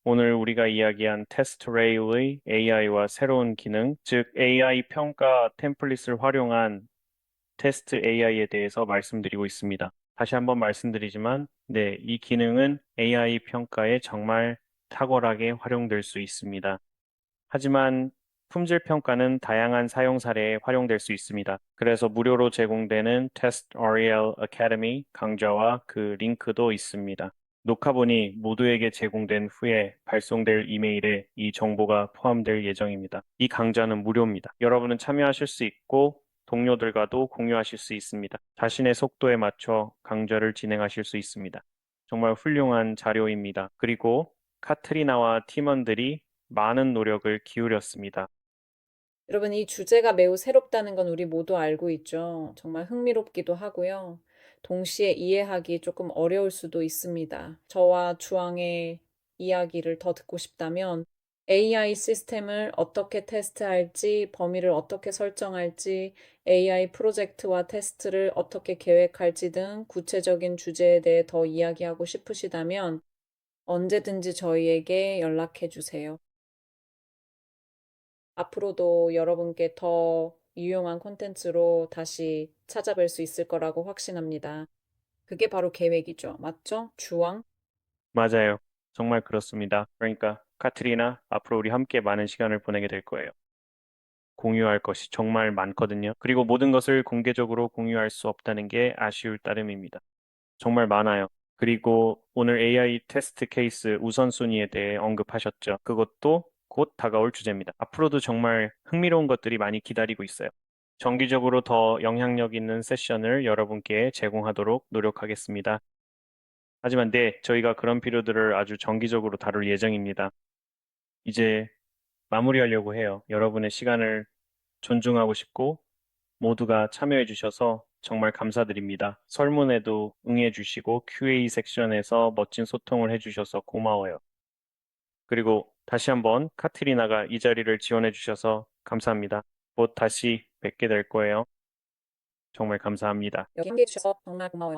오늘 우리가 이야기한 테스트 레일의 AI와 새로운 기능, 즉 AI 평가 템플릿을 활용한 테스트 AI에 대해서 말씀드리고 있습니다. 다시 한번 말씀드리지만, 네, 이 기능은 AI 평가에 정말 탁월하게 활용될 수 있습니다. 하지만 품질 평가는 다양한 사용 사례에 활용될 수 있습니다. 그래서 무료로 제공되는 Test REL Academy 강좌와 그 링크도 있습니다. 녹화본이 모두에게 제공된 후에 발송될 이메일에 이 정보가 포함될 예정입니다. 이 강좌는 무료입니다. 여러분은 참여하실 수 있고 동료들과도 공유하실 수 있습니다. 자신의 속도에 맞춰 강좌를 진행하실 수 있습니다. 정말 훌륭한 자료입니다. 그리고 카트리나와 팀원들이 많은 노력을 기울였습니다. 여러분, 이 주제가 매우 새롭다는 건 우리 모두 알고 있죠. 정말 흥미롭기도 하고요. 동시에 이해하기 조금 어려울 수도 있습니다. 저와 주왕의 이야기를 더 듣고 싶다면 AI 시스템을 어떻게 테스트할지, 범위를 어떻게 설정할지, AI 프로젝트와 테스트를 어떻게 계획할지 등 구체적인 주제에 대해 더 이야기하고 싶으시다면 언제든지 저희에게 연락해 주세요. 앞으로도 여러분께 더 유용한 콘텐츠로 다시 찾아뵐 수 있을 거라고 확신합니다. 그게 바로 계획이죠. 맞죠? 주왕? 맞아요. 정말 그렇습니다. 그러니까 카트리나 앞으로 우리 함께 많은 시간을 보내게 될 거예요. 공유할 것이 정말 많거든요. 그리고 모든 것을 공개적으로 공유할 수 없다는 게 아쉬울 따름입니다. 정말 많아요. 그리고 오늘 AI 테스트 케이스 우선순위에 대해 언급하셨죠. 그것도 곧 다가올 주제입니다. 앞으로도 정말 흥미로운 것들이 많이 기다리고 있어요. 정기적으로 더 영향력 있는 세션을 여러분께 제공하도록 노력하겠습니다. 하지만 네, 저희가 그런 필요들을 아주 정기적으로 다룰 예정입니다. 이제 마무리하려고 해요. 여러분의 시간을 존중하고 싶고 모두가 참여해 주셔서 정말 감사드립니다. 설문에도 응해 주시고 QA 섹션에서 멋진 소통을 해 주셔서 고마워요. 그리고 다시 한번 카트리나가 이 자리를 지원해 주셔서 감사합니다. 곧 다시 뵙게 될 거예요. 정말 감사합니다. 여기 함께 해주셔서 정말 고마워요.